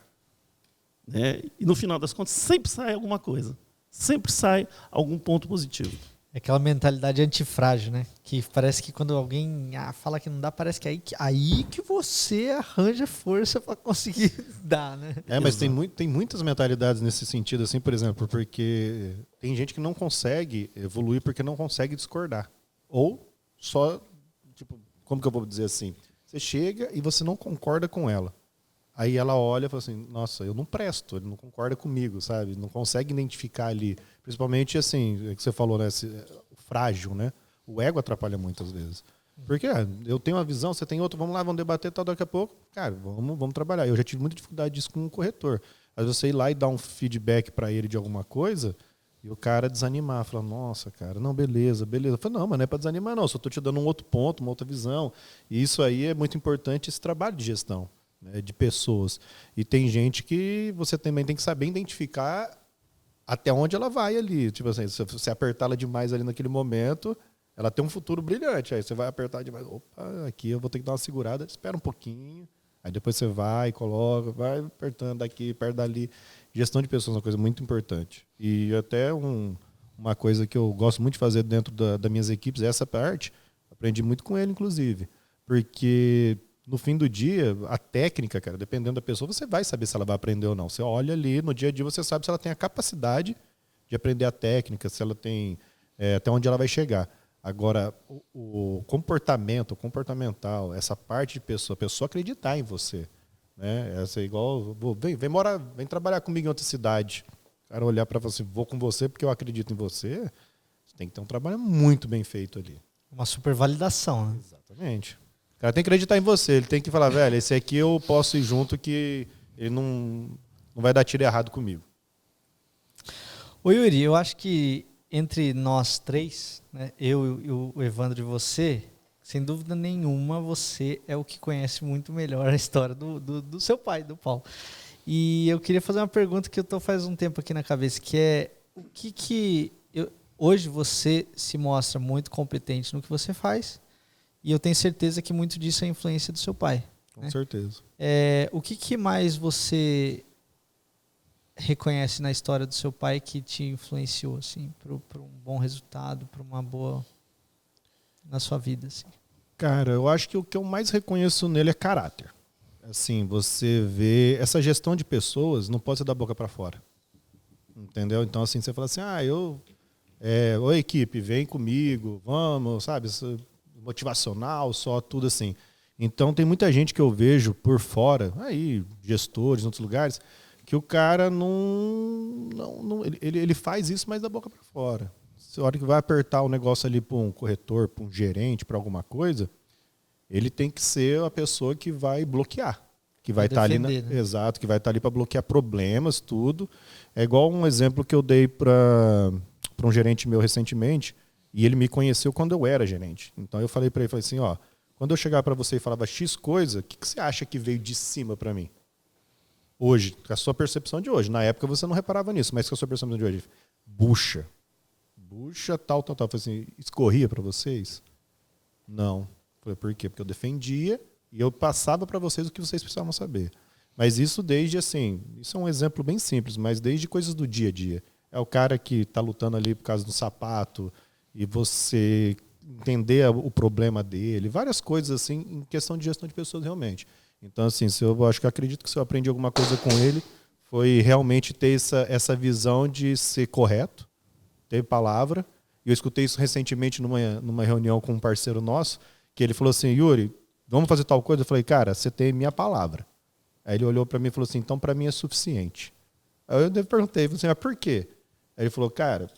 Né? E, no final das contas, sempre sai alguma coisa. Sempre sai algum ponto positivo. É aquela mentalidade antifrágil, né? Que parece que quando alguém fala que não dá, parece que aí que você arranja força para conseguir dar, né? Mas tem muitas mentalidades nesse sentido, assim, por exemplo, porque tem gente que não consegue evoluir porque não consegue discordar. Ou só, tipo, como que eu vou dizer assim? Você chega e você não concorda com ela. Aí ela olha e fala assim, nossa, eu não presto, ele não concorda comigo, sabe? Não consegue identificar ali. Principalmente, assim, é que você falou, né? O frágil, né? O ego atrapalha muitas vezes. Porque eu tenho uma visão, você tem outra, vamos lá, vamos debater, tal, daqui a pouco, cara, vamos trabalhar. Eu já tive muita dificuldade disso com um corretor. Às vezes você ir lá e dar um feedback para ele de alguma coisa e o cara desanimar, falar, nossa, cara, não, beleza. Eu falo, não, mas não é para desanimar, não, só estou te dando um outro ponto, uma outra visão. E isso aí é muito importante, esse trabalho de gestão. De pessoas. E tem gente que você também tem que saber identificar até onde ela vai ali. Tipo assim, se você apertá-la demais ali naquele momento, ela tem um futuro brilhante. Aí você vai apertar demais. Opa, aqui eu vou ter que dar uma segurada. Espera um pouquinho. Aí depois você vai, coloca, vai apertando daqui, perto dali. Gestão de pessoas é uma coisa muito importante. E até uma coisa que eu gosto muito de fazer dentro das minhas equipes é essa parte. Aprendi muito com ele, inclusive. Porque no fim do dia, a técnica, cara, dependendo da pessoa, você vai saber se ela vai aprender ou não. Você olha ali, no dia a dia você sabe se ela tem a capacidade de aprender a técnica, se ela tem até onde ela vai chegar. Agora, o comportamento, o comportamental, essa parte de pessoa, a pessoa acreditar em você. Né? Essa é igual, vem trabalhar comigo em outra cidade. O cara olhar para você, vou com você porque eu acredito em você. Você tem que ter um trabalho muito bem feito ali. Uma super validação, né? Exatamente. O cara tem que acreditar em você. Ele tem que falar, velho, esse aqui eu posso ir junto que ele não vai dar tiro errado comigo. Ô Yuri, eu acho que entre nós três, né, eu e o Evandro e você, sem dúvida nenhuma, você é o que conhece muito melhor a história do seu pai, do Paulo. E eu queria fazer uma pergunta que eu estou faz um tempo aqui na cabeça, que é o que hoje você se mostra muito competente no que você faz, e eu tenho certeza que muito disso é a influência do seu pai. Com certeza. O que mais você reconhece na história do seu pai que te influenciou assim, para um bom resultado, para uma boa na sua vida? Assim? Cara, eu acho que o que eu mais reconheço nele é caráter. Assim, você vê essa gestão de pessoas não pode ser da boca para fora, entendeu? Então assim, você fala assim, oi equipe, vem comigo, vamos, sabe, motivacional, só tudo assim. Então tem muita gente que eu vejo por fora, aí gestores em outros lugares, que o cara ele faz isso, mas da boca para fora. Se a hora que vai apertar o negócio ali para um corretor, para um gerente, para alguma coisa, ele tem que ser a pessoa que vai bloquear, que vai estar ali, né? Exato, que vai estar ali para bloquear problemas, tudo. É igual um exemplo que eu dei para um gerente meu recentemente, e ele me conheceu quando eu era gerente. Então eu falei para ele, falei assim, quando eu chegar para você e falava X coisa, o que você acha que veio de cima para mim? Hoje, com a sua percepção de hoje. Na época você não reparava nisso, mas com a sua percepção de hoje. Bucha, tal. Eu falei assim, escorria para vocês? Não. Falei, por quê? Porque eu defendia e eu passava para vocês o que vocês precisavam saber. Mas isso desde, assim, isso é um exemplo bem simples, mas desde coisas do dia a dia. É o cara que está lutando ali por causa do sapato e você entender o problema dele, várias coisas assim, em questão de gestão de pessoas realmente. Então, assim, eu acho que eu acredito que se eu aprendi alguma coisa com ele, foi realmente ter essa visão de ser correto, ter palavra. E eu escutei isso recentemente numa reunião com um parceiro nosso, que ele falou assim, Yuri, vamos fazer tal coisa? Eu falei, cara, você tem minha palavra. Aí ele olhou para mim e falou assim, então para mim é suficiente. Aí eu perguntei, falei assim, mas por quê? Aí ele falou, cara,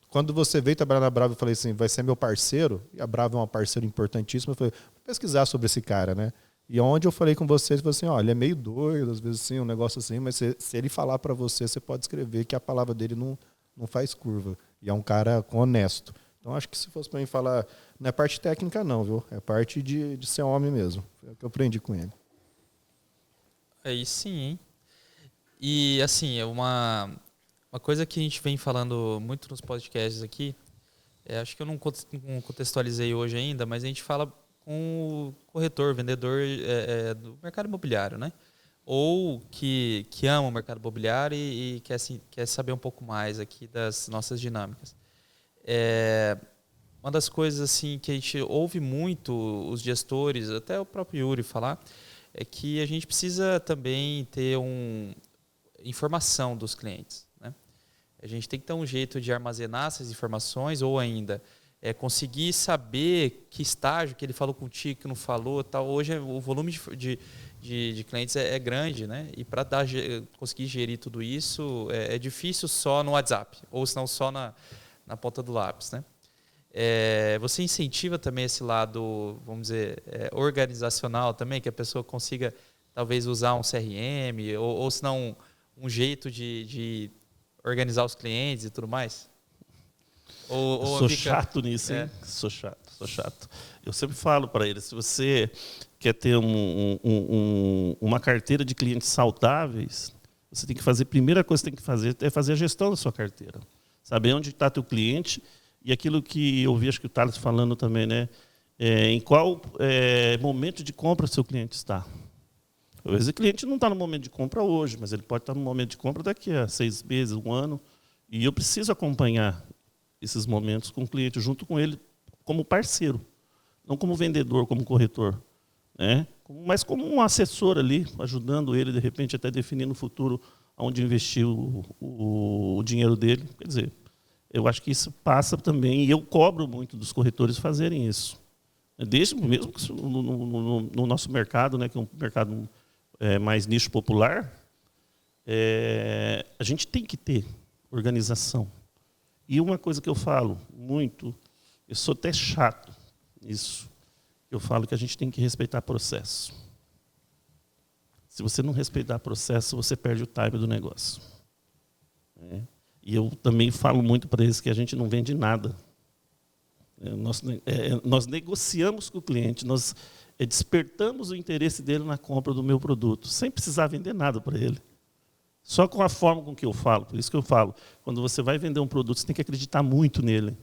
quando você veio trabalhar na Brava, eu falei assim, vai ser meu parceiro, e a Brava é uma parceira importantíssima, eu falei, vou pesquisar sobre esse cara, né? E onde eu falei com vocês, eu falei assim, ele é meio doido, às vezes assim, um negócio assim, mas se ele falar para você, você pode escrever que a palavra dele não faz curva. E é um cara honesto. Então, acho que se fosse para mim falar, não é parte técnica não, viu? É parte de ser homem mesmo. Foi o que eu aprendi com ele. Aí sim, hein? E, assim, uma coisa que a gente vem falando muito nos podcasts aqui, acho que eu não contextualizei hoje ainda, mas a gente fala com o corretor, vendedor do mercado imobiliário, né? Ou que ama o mercado imobiliário e quer saber um pouco mais aqui das nossas dinâmicas. Uma das coisas assim que a gente ouve muito os gestores, até o próprio Yuri falar, é que a gente precisa também ter informação dos clientes, né? A gente tem que ter um jeito de armazenar essas informações ou ainda conseguir saber que estágio que ele falou contigo, que não falou, tal. Hoje o volume de clientes é grande, né? E para conseguir gerir tudo isso é difícil só no WhatsApp, ou se não só na ponta do lápis, né? Você incentiva também esse lado, vamos dizer, organizacional também, que a pessoa consiga talvez usar um CRM, ou se não um jeito de organizar os clientes e tudo mais? Sou chato nisso, hein? Sou chato. Eu sempre falo para eles, se você quer ter uma carteira de clientes saudáveis, você tem que fazer, a primeira coisa que você tem que fazer é fazer a gestão da sua carteira. Saber onde está teu cliente e aquilo que eu vi, acho que o Thales falando também, né? Em qual momento de compra o seu cliente está. Às vezes o cliente não está no momento de compra hoje, mas ele pode estar no momento de compra daqui a 6 meses, 1 ano. E eu preciso acompanhar esses momentos com o cliente, junto com ele, como parceiro. Não como vendedor, como corretor, né? Mas como um assessor ali, ajudando ele, de repente, até definir no futuro onde investir o dinheiro dele. Quer dizer, eu acho que isso passa também, e eu cobro muito dos corretores fazerem isso. Desde mesmo no nosso mercado, né, que é um mercado mais nicho popular, a gente tem que ter organização. E uma coisa que eu falo muito, eu sou até chato nisso, eu falo que a gente tem que respeitar processo. Se você não respeitar processo, você perde o time do negócio. E eu também falo muito para eles que a gente não vende nada. Nós negociamos com o cliente, nós despertamos o interesse dele na compra do meu produto, sem precisar vender nada para ele. Só com a forma com que eu falo. Por isso que eu falo, quando você vai vender um produto, você tem que acreditar muito nele.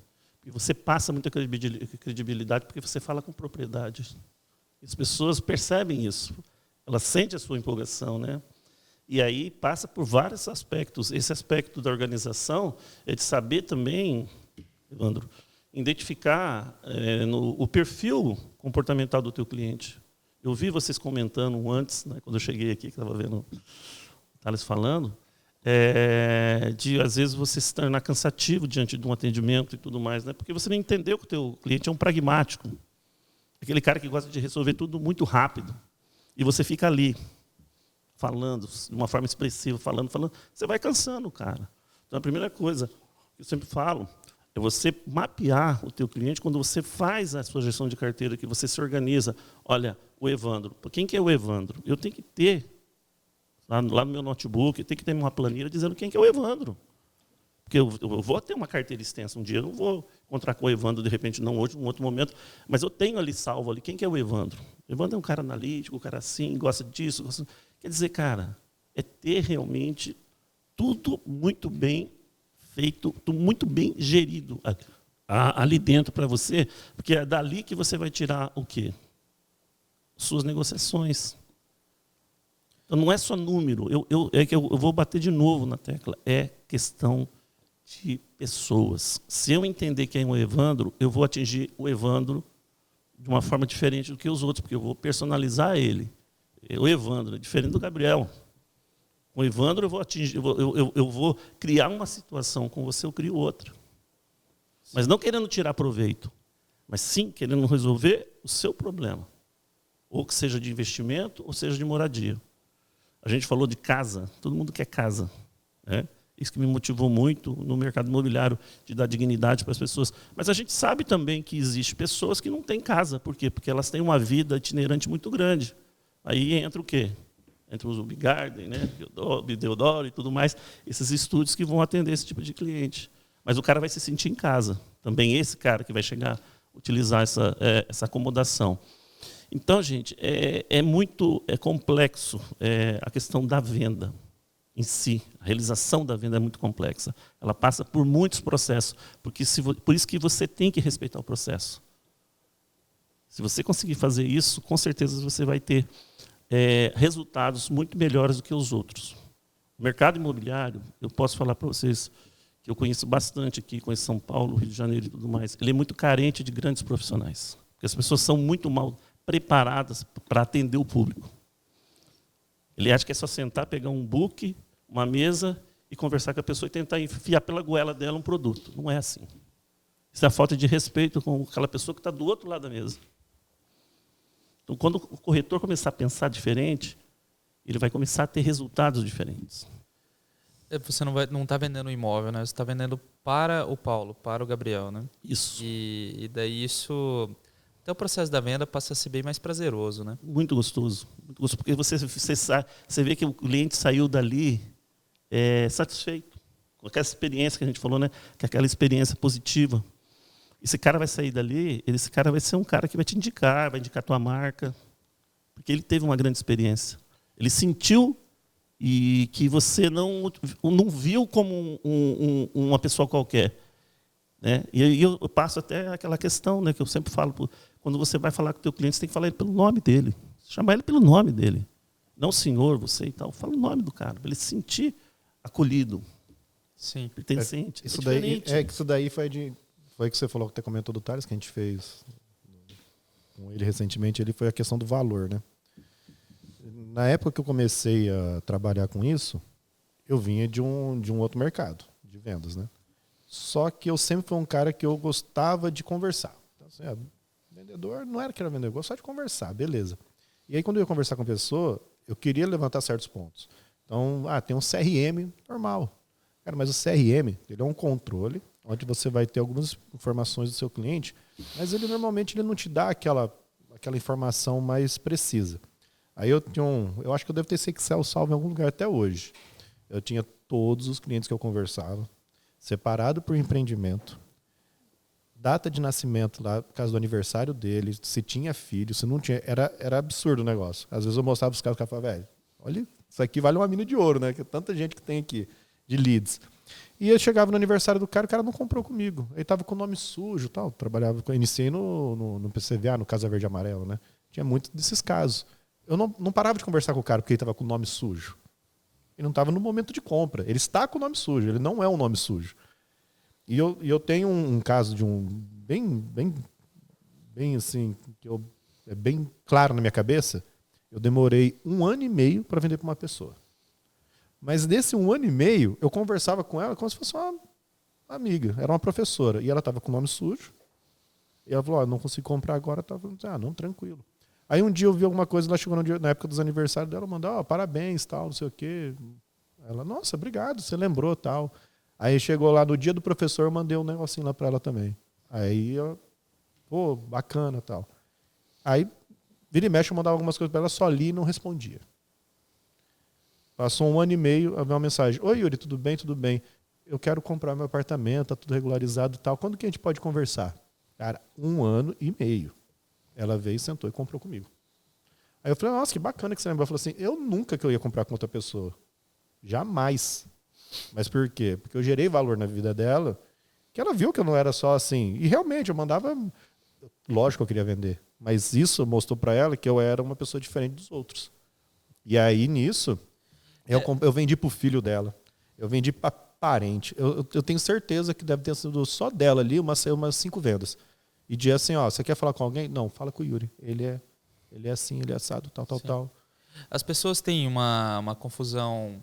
E você passa muita credibilidade porque você fala com propriedade. As pessoas percebem isso. Elas sentem a sua empolgação, né? E aí passa por vários aspectos. Esse aspecto da organização é de saber também, Evandro, identificar o perfil comportamental do teu cliente. Eu vi vocês comentando antes, né, quando eu cheguei aqui, que estava vendo o Thales falando, de, às vezes, você se tornar cansativo diante de um atendimento e tudo mais, né? Porque você não entendeu que o teu cliente é um pragmático. Aquele cara que gosta de resolver tudo muito rápido. E você fica ali, falando, de uma forma expressiva, falando. Você vai cansando o cara. Então, a primeira coisa que eu sempre falo é você mapear o teu cliente quando você faz a sua gestão de carteira, que você se organiza. Olha, o Evandro. Quem que é o Evandro? Eu tenho que ter lá no meu notebook, eu tenho que ter uma planilha dizendo quem que é o Evandro. Porque eu vou ter uma carteira extensa um dia, eu não vou encontrar com o Evandro, de repente, não hoje, num outro momento, mas eu tenho ali salvo ali, quem que é o Evandro? O Evandro é um cara analítico, um cara assim, gosta disso. Quer dizer, cara, é ter realmente tudo muito bem feito, tudo muito bem gerido ali dentro para você, porque é dali que você vai tirar o quê? Suas negociações. Então, não é só número, eu vou bater de novo na tecla, é questão de pessoas. Se eu entender quem é o Evandro, eu vou atingir o Evandro de uma forma diferente do que os outros, porque eu vou personalizar ele. O Evandro é diferente do Gabriel. O Evandro eu vou atingir, eu vou criar uma situação com você, eu crio outra. Mas não querendo tirar proveito, mas sim querendo resolver o seu problema. Ou que seja de investimento, ou seja de moradia. A gente falou de casa, todo mundo quer casa, né? Isso que me motivou muito no mercado imobiliário, de dar dignidade para as pessoas. Mas a gente sabe também que existem pessoas que não têm casa. Por quê? Porque elas têm uma vida itinerante muito grande. Aí entra o quê? Entra o Zubigarden, né? Deodoro e tudo mais, esses estúdios que vão atender esse tipo de cliente. Mas o cara vai se sentir em casa. Também esse cara que vai chegar a utilizar essa acomodação. Então, gente, é muito complexo a questão da venda em si. A realização da venda é muito complexa. Ela passa por muitos processos, por isso que você tem que respeitar o processo. Se você conseguir fazer isso, com certeza você vai ter resultados muito melhores do que os outros. O mercado imobiliário, eu posso falar para vocês que eu conheço bastante aqui, conheço São Paulo, Rio de Janeiro e tudo mais, ele é muito carente de grandes profissionais. Porque as pessoas são muito mal preparadas para atender o público. Ele acha que é só sentar, pegar um book, uma mesa e conversar com a pessoa e tentar enfiar pela goela dela um produto. Não é assim. Isso é a falta de respeito com aquela pessoa que está do outro lado da mesa. Então, quando o corretor começar a pensar diferente, ele vai começar a ter resultados diferentes. Você não está vendendo um imóvel, né? Você está vendendo para o Paulo, para o Gabriel, né? Isso. E daí isso... Até o processo da venda passa a ser bem mais prazeroso, né? Muito gostoso. Muito gostoso, porque você vê que o cliente saiu dali satisfeito. Com aquela experiência que a gente falou, né? Que é aquela experiência positiva. Esse cara vai sair dali, esse cara vai ser um cara que vai te indicar, vai indicar a tua marca. Porque ele teve uma grande experiência. Ele sentiu e que você não viu como uma pessoa qualquer. Né? E aí eu passo até aquela questão, né, que eu sempre falo, quando você vai falar com o teu cliente, você tem que falar ele pelo nome dele. Chamar ele pelo nome dele. Não senhor, você e tal. Fala o nome do cara, para ele se sentir acolhido. Sim. Pertencente. Isso, isso daí foi que você falou, que você comentou do Thales, que a gente fez com ele recentemente, ele foi a questão do valor, né? Na época que eu comecei a trabalhar com isso, eu vinha de um outro mercado de vendas, né? Só que eu sempre fui um cara que eu gostava de conversar. Então, assim, vendedor não era que era vendedor, eu gostava de conversar, beleza. E aí, quando eu ia conversar com a pessoa, eu queria levantar certos pontos. Então, tem um CRM normal. Cara, mas o CRM, ele é um controle onde você vai ter algumas informações do seu cliente, mas ele normalmente ele não te dá aquela informação mais precisa. Aí eu acho que eu devo ter esse Excel salvo em algum lugar até hoje. Eu tinha todos os clientes que eu conversava, separado por empreendimento, data de nascimento lá, por causa do aniversário dele, se tinha filho, se não tinha, era absurdo o negócio. Às vezes eu mostrava os caras e falavam, velho, olha, isso aqui vale uma mina de ouro, né? Que é tanta gente que tem aqui de leads. E eu chegava no aniversário do cara, o cara não comprou comigo. Ele tava com o nome sujo, tal. Iniciei no PCVA, no Casa Verde e Amarelo, né? Tinha muito desses casos. Eu não parava de conversar com o cara porque ele tava com o nome sujo. Ele não estava no momento de compra. Ele está com o nome sujo, ele não é um nome sujo. E eu tenho um caso de bem assim, que é bem claro na minha cabeça. Eu demorei 1 ano e meio para vender para uma pessoa. Mas nesse 1 ano e meio, eu conversava com ela como se fosse uma amiga. Era uma professora. E ela estava com o nome sujo. E ela falou, não consigo comprar agora. Eu tava, não, tranquilo. Aí um dia eu vi alguma coisa, ela chegou na época dos aniversários dela, mandou, parabéns, tal, não sei o quê. Ela, nossa, obrigado, você lembrou, tal. Aí chegou lá no dia do professor, eu mandei um negocinho lá para ela também. Aí eu, bacana, tal. Aí, vira e mexe, eu mandava algumas coisas para ela, só li e não respondia. Passou 1 ano e meio, eu vi uma mensagem, oi Yuri, tudo bem, tudo bem. Eu quero comprar meu apartamento, tá tudo regularizado e tal. Quando que a gente pode conversar? Cara, 1 ano e meio. Ela veio, sentou e comprou comigo. Aí eu falei, nossa, que bacana que você lembrou. Ela falou assim, eu nunca que eu ia comprar com outra pessoa. Jamais. Mas por quê? Porque eu gerei valor na vida dela, que ela viu que eu não era só assim. E realmente, eu mandava... Lógico que eu queria vender. Mas isso mostrou para ela que eu era uma pessoa diferente dos outros. E aí, nisso, eu vendi pro filho dela. Eu vendi para parente. Eu tenho certeza que deve ter sido só dela ali umas 5 vendas. E de assim, você quer falar com alguém? Não, fala com o Yuri. Ele é assim, ele é assado, tal. As pessoas têm uma confusão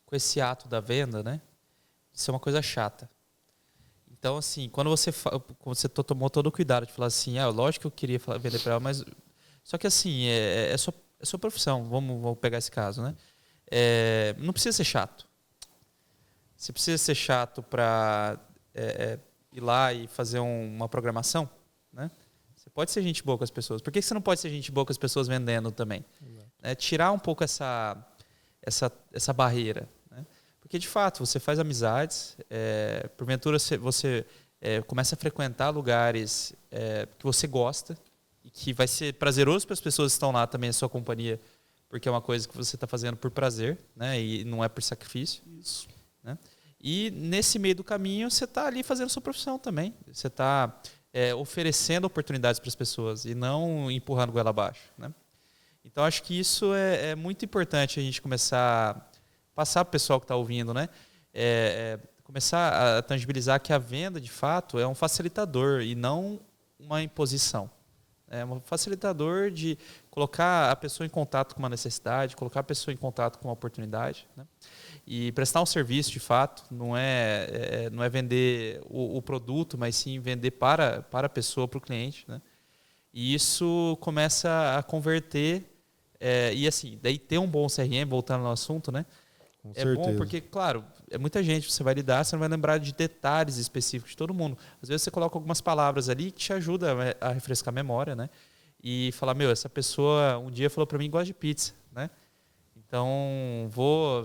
com esse ato da venda, né? Isso é uma coisa chata. Então, assim, quando você tomou todo o cuidado de falar assim, lógico que eu queria vender para ela, mas... Só que, assim, é sua profissão. Vamos pegar esse caso, né? Não precisa ser chato. Você precisa ser chato para... ir lá e fazer uma programação, né? Você pode ser gente boa com as pessoas. Por que você não pode ser gente boa com as pessoas vendendo também? Tirar um pouco essa barreira, né? Porque, de fato, você faz amizades, porventura você começa a frequentar lugares que você gosta e que vai ser prazeroso para as pessoas que estão lá também, a sua companhia, porque é uma coisa que você está fazendo por prazer, né? E não é por sacrifício. Isso. Né? E nesse meio do caminho, você está ali fazendo sua profissão também. Você está oferecendo oportunidades para as pessoas e não empurrando goela abaixo. Né? Então, acho que isso é muito importante a gente começar a passar para o pessoal que está ouvindo, né? Começar a tangibilizar que a venda, de fato, é um facilitador e não uma imposição. É um facilitador de colocar a pessoa em contato com uma necessidade, colocar a pessoa em contato com uma oportunidade, né? E prestar um serviço, de fato, não é vender o produto, mas sim vender para a pessoa, para o cliente, né? E isso começa a converter, e assim, daí ter um bom CRM, voltando ao assunto, né? Com É certeza. bom porque, claro, é muita gente, você vai lidar, você não vai lembrar de detalhes específicos de todo mundo. Às vezes você coloca algumas palavras ali que te ajuda a refrescar a memória, né? E falar, essa pessoa um dia falou para mim que gosta de pizza, né? Então,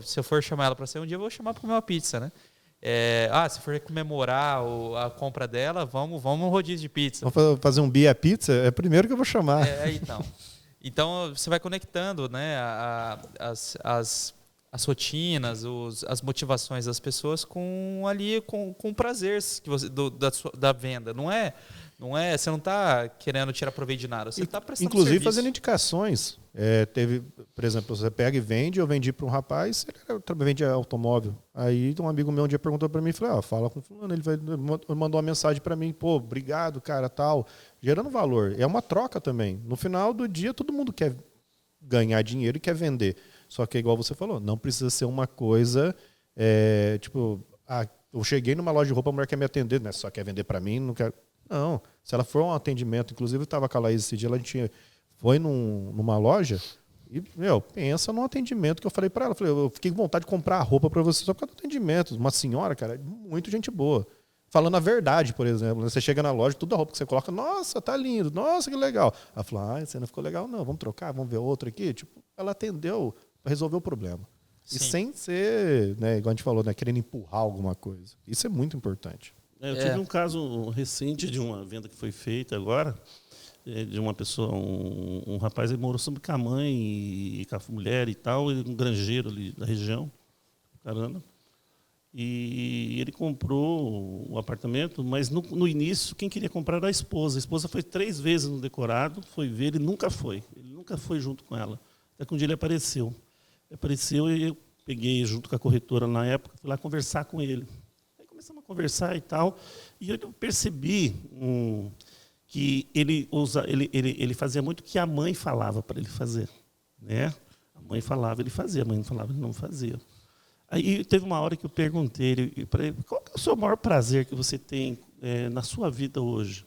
se eu for chamar ela para sair um dia, eu vou chamar para comer uma pizza, né? Se for comemorar a compra dela, vamos no rodízio de pizza. Vamos fazer um Bia Pizza? É o primeiro que eu vou chamar. Então você vai conectando, né, as rotinas, as motivações das pessoas com prazeres da venda. Não é, você não está querendo tirar proveito de nada, você está prestando Inclusive serviço. fazendo indicações. Teve, por exemplo, você pega e vende, eu vendi para um rapaz, ele vende automóvel. Aí um amigo meu um dia perguntou para mim, falei, fala com fulano, ele mandou uma mensagem para mim, pô, obrigado, cara, tal, gerando valor. É uma troca também. No final do dia, todo mundo quer ganhar dinheiro e quer vender. Só que, igual você falou, não precisa ser uma coisa, tipo, eu cheguei numa loja de roupa, a mulher quer me atender, né? Só quer vender para mim, não quer... Não, se ela for um atendimento, inclusive eu estava com a Laís esse dia, ela foi numa loja e, pensa num atendimento que eu falei para ela. Eu fiquei com vontade de comprar roupa para você só por causa do atendimento. Uma senhora, cara, muito gente boa. Falando a verdade, por exemplo. Você chega na loja, toda a roupa que você coloca, nossa, tá lindo, nossa, que legal. Ela falou, você não ficou legal? Não, vamos trocar, vamos ver outro aqui. Tipo, ela atendeu para resolver o problema. Sim. E sem ser, né, igual a gente falou, né, querendo empurrar alguma coisa. Isso é muito importante. Eu tive um caso recente de uma venda que foi feita agora, de uma pessoa, um rapaz, ele morou sempre com a mãe e com a mulher e tal, um granjeiro ali da região, caramba. E ele comprou o apartamento, mas no início quem queria comprar era a esposa. A esposa foi 3 vezes no decorado, foi ver, ele nunca foi junto com ela. Até que um dia ele apareceu. E eu peguei junto com a corretora na época, fui lá conversar com ele. Aí começamos a conversar e tal, e eu percebi que ele fazia muito o que a mãe falava para ele fazer, né? A mãe falava, ele fazia, a mãe não falava, ele não fazia. Aí teve uma hora que eu perguntei para ele, qual que é o seu maior prazer que você tem na sua vida hoje?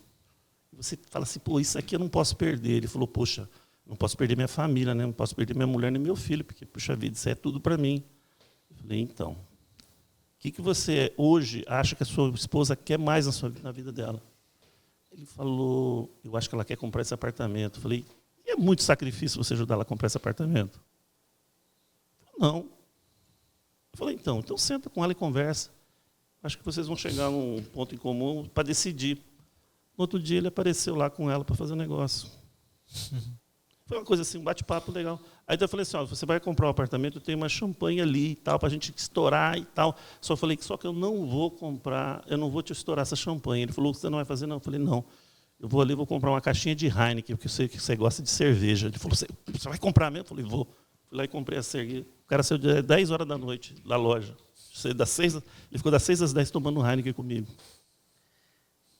Você fala assim, pô, isso aqui eu não posso perder. Ele falou, poxa, não posso perder minha família, né? Não posso perder minha mulher nem meu filho, porque, puxa vida, isso é tudo para mim. Eu falei, então, o que você hoje acha que a sua esposa quer mais na vida dela? Ele falou, eu acho que ela quer comprar esse apartamento. Eu falei, e é muito sacrifício você ajudar ela a comprar esse apartamento? Ele falou, não. Eu falei, então senta com ela e conversa. Acho que vocês vão chegar num ponto em comum para decidir. No outro dia ele apareceu lá com ela para fazer o negócio. Foi uma coisa assim, um bate-papo legal. Aí eu falei assim, você vai comprar um apartamento, tem uma champanhe ali e tal, para a gente estourar e tal. Só que eu não vou comprar, eu não vou te estourar essa champanhe. Ele falou, você não vai fazer? Não. Eu falei, não. Eu vou ali, vou comprar uma caixinha de Heineken, porque eu sei que você gosta de cerveja. Ele falou, você vai comprar mesmo? Eu falei, vou. Fui lá e comprei a cerveja. O cara saiu de 10 horas da noite da loja. Ele ficou das 6 às 10 tomando Heineken comigo.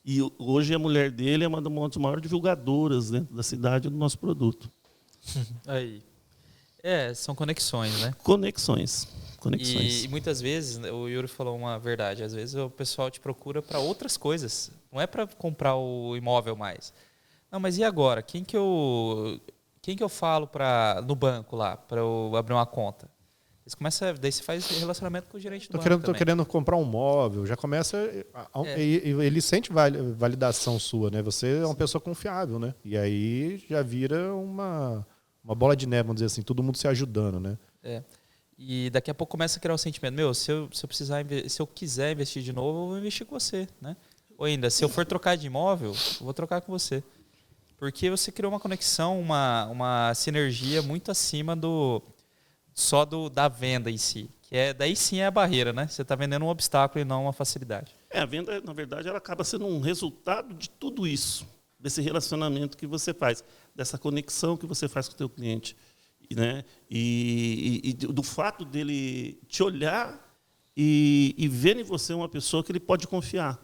E hoje a mulher dele é uma das maiores divulgadoras dentro da cidade do nosso produto. Aí. São conexões, né? Conexões. E muitas vezes, o Yuri falou uma verdade, às vezes o pessoal te procura para outras coisas. Não é para comprar o imóvel mais. Não, mas e agora? Quem que eu falo no banco lá, para eu abrir uma conta? Daí você faz relacionamento com o gerente do banco. Tô querendo comprar um móvel, já começa. Ele sente validação sua, né? Você é uma pessoa confiável, né? E aí já vira uma bola de neve, vamos dizer assim, todo mundo se ajudando, né? E daqui a pouco começa a criar um sentimento, se eu quiser investir de novo, eu vou investir com você, né? Ou ainda, se eu for trocar de imóvel, eu vou trocar com você. Porque você criou uma conexão, uma sinergia muito acima da venda em si. Daí sim é a barreira, né? Você está vendendo um obstáculo e não uma facilidade. A venda, na verdade, ela acaba sendo um resultado de tudo isso, desse relacionamento que você faz, dessa conexão que você faz com o teu cliente, né? E do fato dele te olhar e ver em você uma pessoa que ele pode confiar.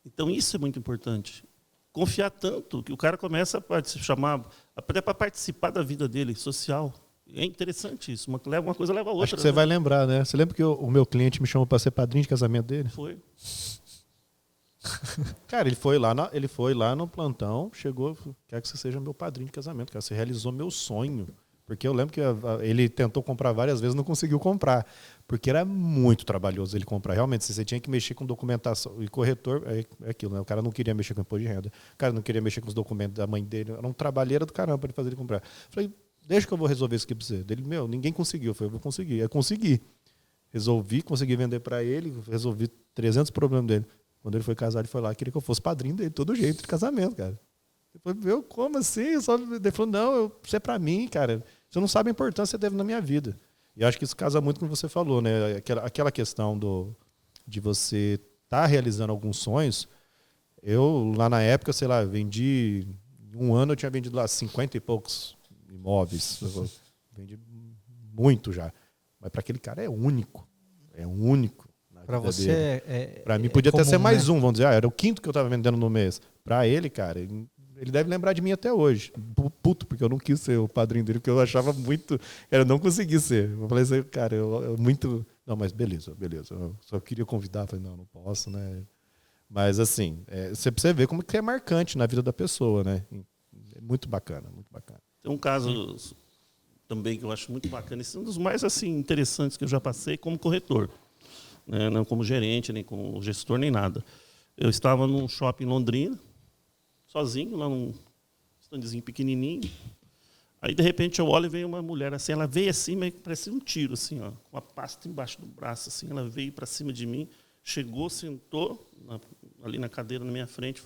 Então, isso é muito importante. Confiar tanto que o cara começa a se chamar, até para participar da vida dele, social. É interessante isso. Uma coisa leva a outra. Acho que você vai lembrar, né? Você lembra que o meu cliente me chamou para ser padrinho de casamento dele? Foi. Cara, ele foi lá no plantão, chegou, quero que você seja meu padrinho de casamento, cara, você realizou meu sonho. Porque eu lembro que ele tentou comprar várias vezes, não conseguiu comprar, porque era muito trabalhoso ele comprar. Realmente, você tinha que mexer com documentação e corretor, é aquilo, né? O cara não queria mexer com imposto de renda, o cara não queria mexer com os documentos da mãe dele, era um trabalheira do caramba para ele fazer ele comprar. Falei, deixa que eu vou resolver isso aqui para você. Ele, ninguém conseguiu. Eu falei, eu vou conseguir. Eu consegui. Consegui vender para ele, resolvi 300 problemas dele. Quando ele foi casar, ele foi lá, queria que eu fosse padrinho dele, todo jeito de casamento, cara. Depois, como assim? Ele falou, não, isso é pra mim, cara. Você não sabe a importância que teve na minha vida. E acho que isso casa muito com o que você falou, né? Aquela questão de você estar realizando alguns sonhos. Eu, lá na época, sei lá, vendi... Em um ano eu tinha vendido lá 50 e poucos imóveis, vende muito já. Mas para aquele cara é único. É único. Para você para mim podia comum, até ser mais né? um, vamos dizer, era o quinto que eu estava vendendo no mês. Para ele, cara, ele deve lembrar de mim até hoje. Puto, porque eu não quis ser o padrinho dele, porque eu achava muito... Eu não consegui ser. Eu falei assim, cara, eu muito... Não, mas beleza. Eu só queria convidar, falei, não posso, né? Mas assim, você vê como que é marcante na vida da pessoa, né? É muito bacana, muito bacana. Tem um caso também que eu acho muito bacana, esse é um dos mais assim, interessantes que eu já passei como corretor. Né? Não como gerente, nem como gestor, nem nada. Eu estava num shopping em Londrina, sozinho, lá num standzinho pequenininho. Aí, de repente, eu olho e veio uma mulher assim, ela veio assim, meio que parecia um tiro, assim, ó, com uma pasta embaixo do braço, assim, ela veio para cima de mim, chegou, sentou ali na cadeira na minha frente,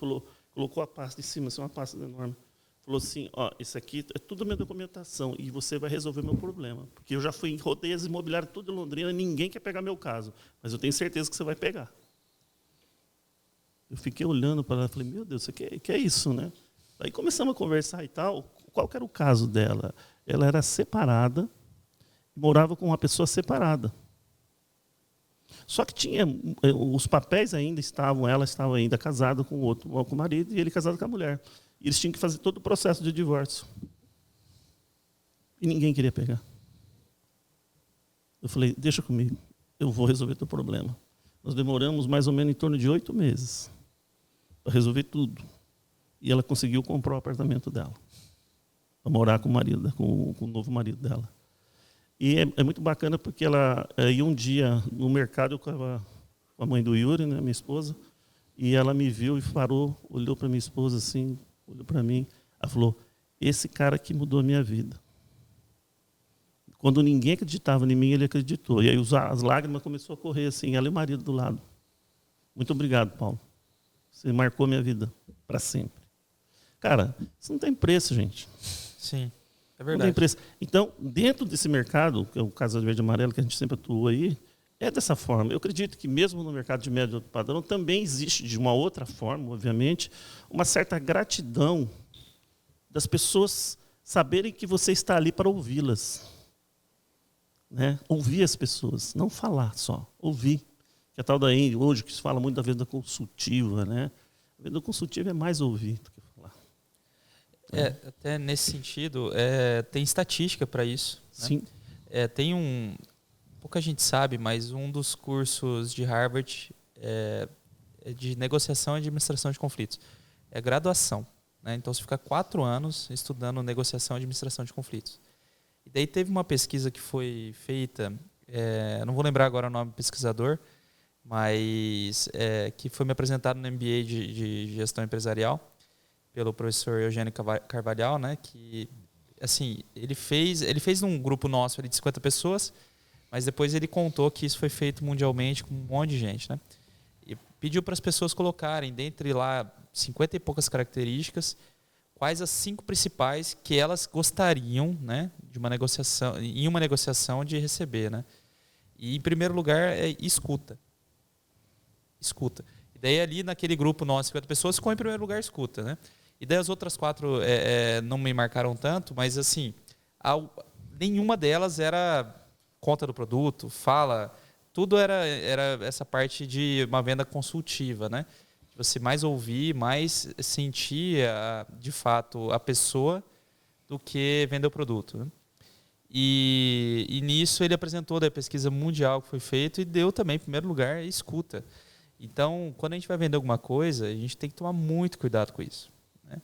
colocou a pasta em cima, assim, uma pasta enorme. Falou assim, ó, isso aqui é tudo minha documentação e você vai resolver meu problema. Porque eu já fui em rodeias imobiliárias tudo em Londrina, ninguém quer pegar meu caso. Mas eu tenho certeza que você vai pegar. Eu fiquei olhando para ela e falei, meu Deus, você quer isso, né? Aí começamos a conversar e tal. Qual que era o caso dela? Ela era separada, morava com uma pessoa separada. Só que tinha os papéis ainda ela estava ainda casada com o marido e ele casado com a mulher. E eles tinham que fazer todo o processo de divórcio. E ninguém queria pegar. Eu falei, deixa comigo, eu vou resolver teu problema. Nós demoramos mais ou menos em torno de 8 meses para resolver tudo. E ela conseguiu comprar o apartamento dela, para morar com o marido, com o novo marido dela. E é muito bacana porque ela ia um dia no mercado, eu estava com a mãe do Yuri, né, minha esposa, e ela me viu e parou, olhou para minha esposa assim, olhou para mim, ela falou, esse cara que mudou a minha vida. Quando ninguém acreditava em mim, ele acreditou. E aí as lágrimas começaram a correr assim, ela e o marido do lado. Muito obrigado, Paulo. Você marcou minha vida para sempre. Cara, isso não tem preço, gente. Sim, é Não verdade. tem preço. Então, dentro desse mercado, que é o caso verde e amarelo, que a gente sempre atuou aí, é dessa forma. Eu acredito que mesmo no mercado de médio e alto padrão, também existe, de uma outra forma, obviamente, uma certa gratidão das pessoas saberem que você está ali para ouvi-las. Né? Ouvir as pessoas, não falar só, ouvir. Que a tal da Índia, hoje, que se fala muito da venda consultiva, né? A venda consultiva é mais ouvir do que falar. Até nesse sentido, tem estatística para isso. Sim. Né? Tem pouca gente sabe, mas um dos cursos de Harvard é de negociação e administração de conflitos. É graduação. Né? Então, você fica 4 anos estudando negociação e administração de conflitos. E daí teve uma pesquisa que foi feita, não vou lembrar agora o nome do pesquisador, mas que foi me apresentado no MBA de gestão empresarial pelo professor Eugênio Carvalhal, né? Que assim ele fez um grupo nosso ali de 50 pessoas, mas depois ele contou que isso foi feito mundialmente com um monte de gente, né? E pediu para as pessoas colocarem dentre lá 50 e poucas características quais as 5 principais que elas gostariam, né, de uma negociação de receber, né? E em primeiro lugar é escuta. E daí ali naquele grupo nosso, 50 pessoas, ficou em primeiro lugar escuta, né? E daí as outras 4 não me marcaram tanto, mas assim, nenhuma delas era conta do produto, fala, tudo era essa parte de uma venda consultiva, né? Você mais ouvir, mais sentir, de fato, a pessoa do que vender o produto. Né? E nisso ele apresentou da pesquisa mundial que foi feita e deu também, em primeiro lugar, escuta. Então, quando a gente vai vender alguma coisa, a gente tem que tomar muito cuidado com isso. Né?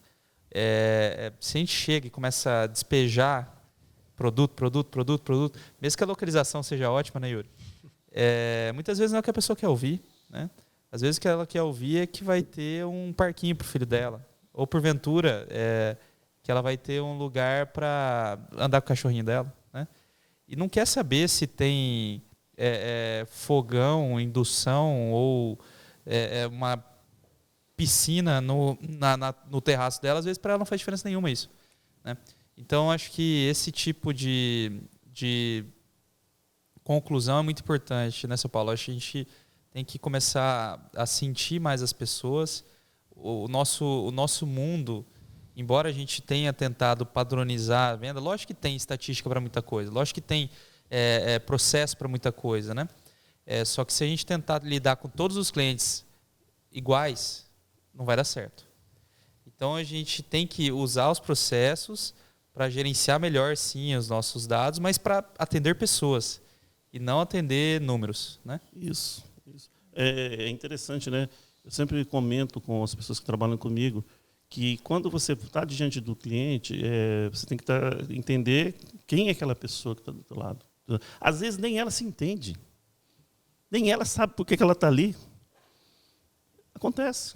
Se a gente chega e começa a despejar produto, mesmo que a localização seja ótima, né, Yuri? Muitas vezes não é o que a pessoa quer ouvir, né? Às vezes o que ela quer ouvir é que vai ter um parquinho para o filho dela. Ou, porventura, que ela vai ter um lugar para andar com o cachorrinho dela. Né? E não quer saber se tem fogão, indução ou uma piscina no terraço dela. Às vezes, para ela não faz diferença nenhuma isso. Né? Então, acho que esse tipo de conclusão é muito importante, né, São Paulo? Acho que a gente tem que começar a sentir mais as pessoas. O nosso mundo, embora a gente tenha tentado padronizar a venda, lógico que tem estatística para muita coisa, lógico que tem processo para muita coisa, né? Só que se a gente tentar lidar com todos os clientes iguais, não vai dar certo. Então, a gente tem que usar os processos para gerenciar melhor, sim, os nossos dados, mas para atender pessoas e não atender números, né? Isso. É interessante, né? Eu sempre comento com as pessoas que trabalham comigo que quando você está diante do cliente, você tem que entender quem é aquela pessoa que está do outro lado. Às vezes nem ela se entende. Nem ela sabe por que ela está ali. Acontece.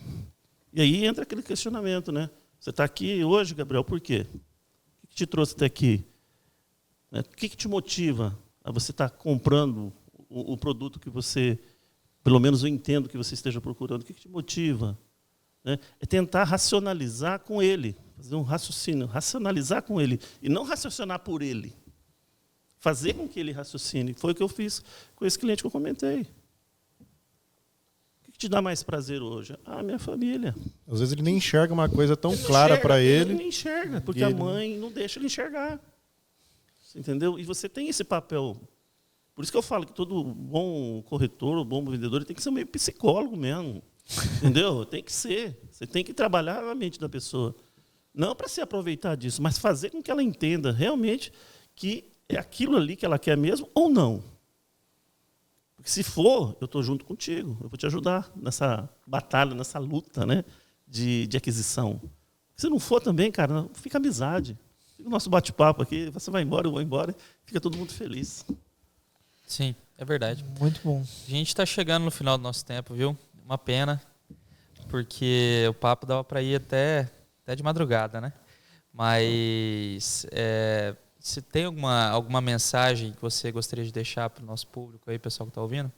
E aí entra aquele questionamento, né? Você está aqui hoje, Gabriel, por quê? O que te trouxe até aqui? O que te motiva a você estar comprando o produto que você, pelo menos eu entendo que você esteja procurando? O que te motiva? É tentar racionalizar com ele, fazer um raciocínio, racionalizar com ele, e não raciocinar por ele. Fazer com que ele raciocine. Foi o que eu fiz com esse cliente que eu comentei. O que te dá mais prazer hoje? Minha família. Às vezes ele nem enxerga uma coisa tão clara para ele. Ele nem enxerga, porque a mãe não deixa ele enxergar. Você entendeu? E você tem esse papel. Por isso que eu falo que todo bom corretor, bom vendedor, ele tem que ser meio psicólogo mesmo. Entendeu? Tem que ser. Você tem que trabalhar a mente da pessoa. Não para se aproveitar disso, mas fazer com que ela entenda realmente que é aquilo ali que ela quer mesmo ou não. Porque se for, eu estou junto contigo. Eu vou te ajudar nessa batalha, nessa luta, né, de aquisição. Se não for também, cara, fica amizade. Fica o nosso bate-papo aqui. Você vai embora, eu vou embora. Fica todo mundo feliz. Sim, é verdade. Muito bom. A gente está chegando no final do nosso tempo, viu? Uma pena, porque o papo dava para ir até de madrugada, né? Mas se tem alguma mensagem que você gostaria de deixar para o nosso público aí, pessoal que está ouvindo?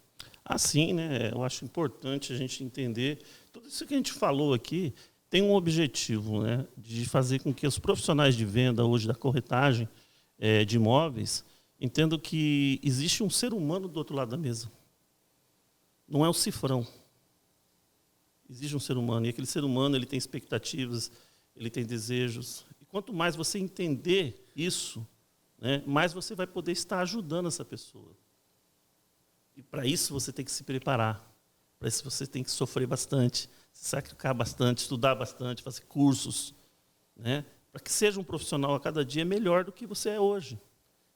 Sim, né? Eu acho importante a gente entender. Tudo isso que a gente falou aqui tem um objetivo, né? De fazer com que os profissionais de venda hoje da corretagem de imóveis entendam que existe um ser humano do outro lado da mesa. Não é o cifrão. Existe um ser humano, e aquele ser humano ele tem expectativas, ele tem desejos. E quanto mais você entender isso, né, mais você vai poder estar ajudando essa pessoa. E para isso você tem que se preparar. Para isso você tem que sofrer bastante, se sacrificar bastante, estudar bastante, fazer cursos, né, para que seja um profissional a cada dia melhor do que você é hoje.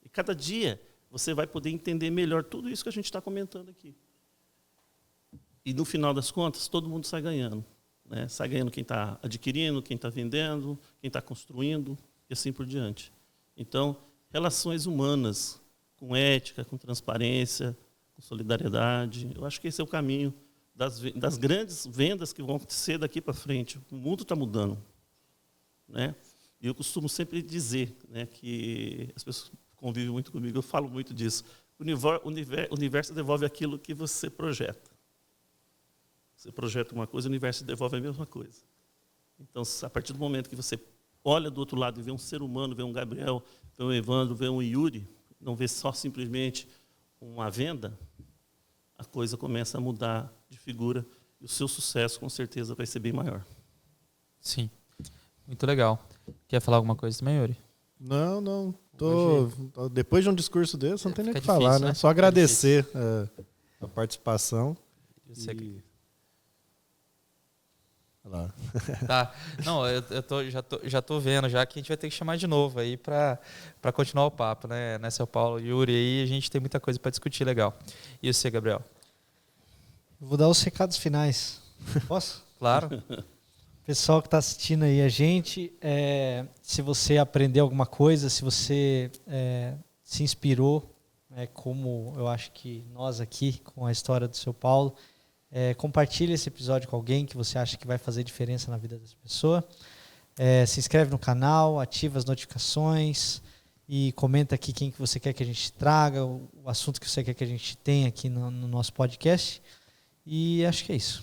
E cada dia você vai poder entender melhor tudo isso que a gente está comentando aqui. E, no final das contas, todo mundo sai ganhando. Né? Sai ganhando quem está adquirindo, quem está vendendo, quem está construindo, e assim por diante. Então, relações humanas, com ética, com transparência, com solidariedade, eu acho que esse é o caminho das grandes vendas que vão acontecer daqui para frente. O mundo está mudando. Né? E eu costumo sempre dizer, né, que as pessoas convivem muito comigo, eu falo muito disso. O universo devolve aquilo que você projeta. Você projeta uma coisa, o universo devolve a mesma coisa. Então, a partir do momento que você olha do outro lado e vê um ser humano, vê um Gabriel, vê um Evandro, vê um Yuri, não vê só simplesmente uma venda, a coisa começa a mudar de figura e o seu sucesso, com certeza, vai ser bem maior. Sim. Muito legal. Quer falar alguma coisa também, Yuri? Não. Depois de um discurso desse, não tem nem o que difícil, falar, né? Só agradecer a participação. Lá. Tá. Não, eu já tô vendo já que a gente vai ter que chamar de novo aí para continuar o papo, né, São Paulo? Yuri, aí a gente tem muita coisa para discutir legal. E você, Gabriel? Eu vou dar os recados finais. Posso? Claro. Pessoal que está assistindo aí a gente, se você aprendeu alguma coisa, se você se inspirou, como eu acho que nós aqui, com a história do São Paulo, compartilhe esse episódio com alguém que você acha que vai fazer diferença na vida dessa pessoa. Se inscreve no canal, ativa as notificações e comenta aqui quem que você quer que a gente traga, o assunto que você quer que a gente tenha aqui no nosso podcast. E acho que é isso.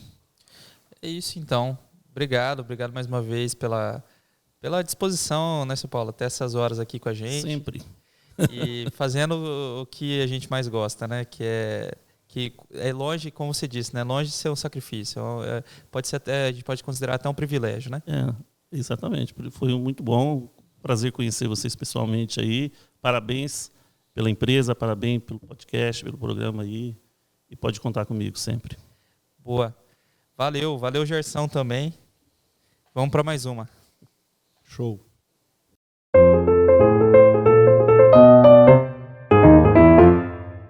É isso, então. Obrigado mais uma vez pela disposição, né, São Paulo, até essas horas aqui com a gente. Sempre. E fazendo o que a gente mais gosta, né, que é longe, como você disse, né, longe de ser um sacrifício. Pode ser até, a gente pode considerar até um privilégio, né? Exatamente. Foi muito bom. Prazer conhecer vocês pessoalmente aí. Parabéns pela empresa, parabéns pelo podcast, pelo programa aí. E pode contar comigo sempre. Boa. Valeu, Gersão também. Vamos para mais uma. Show.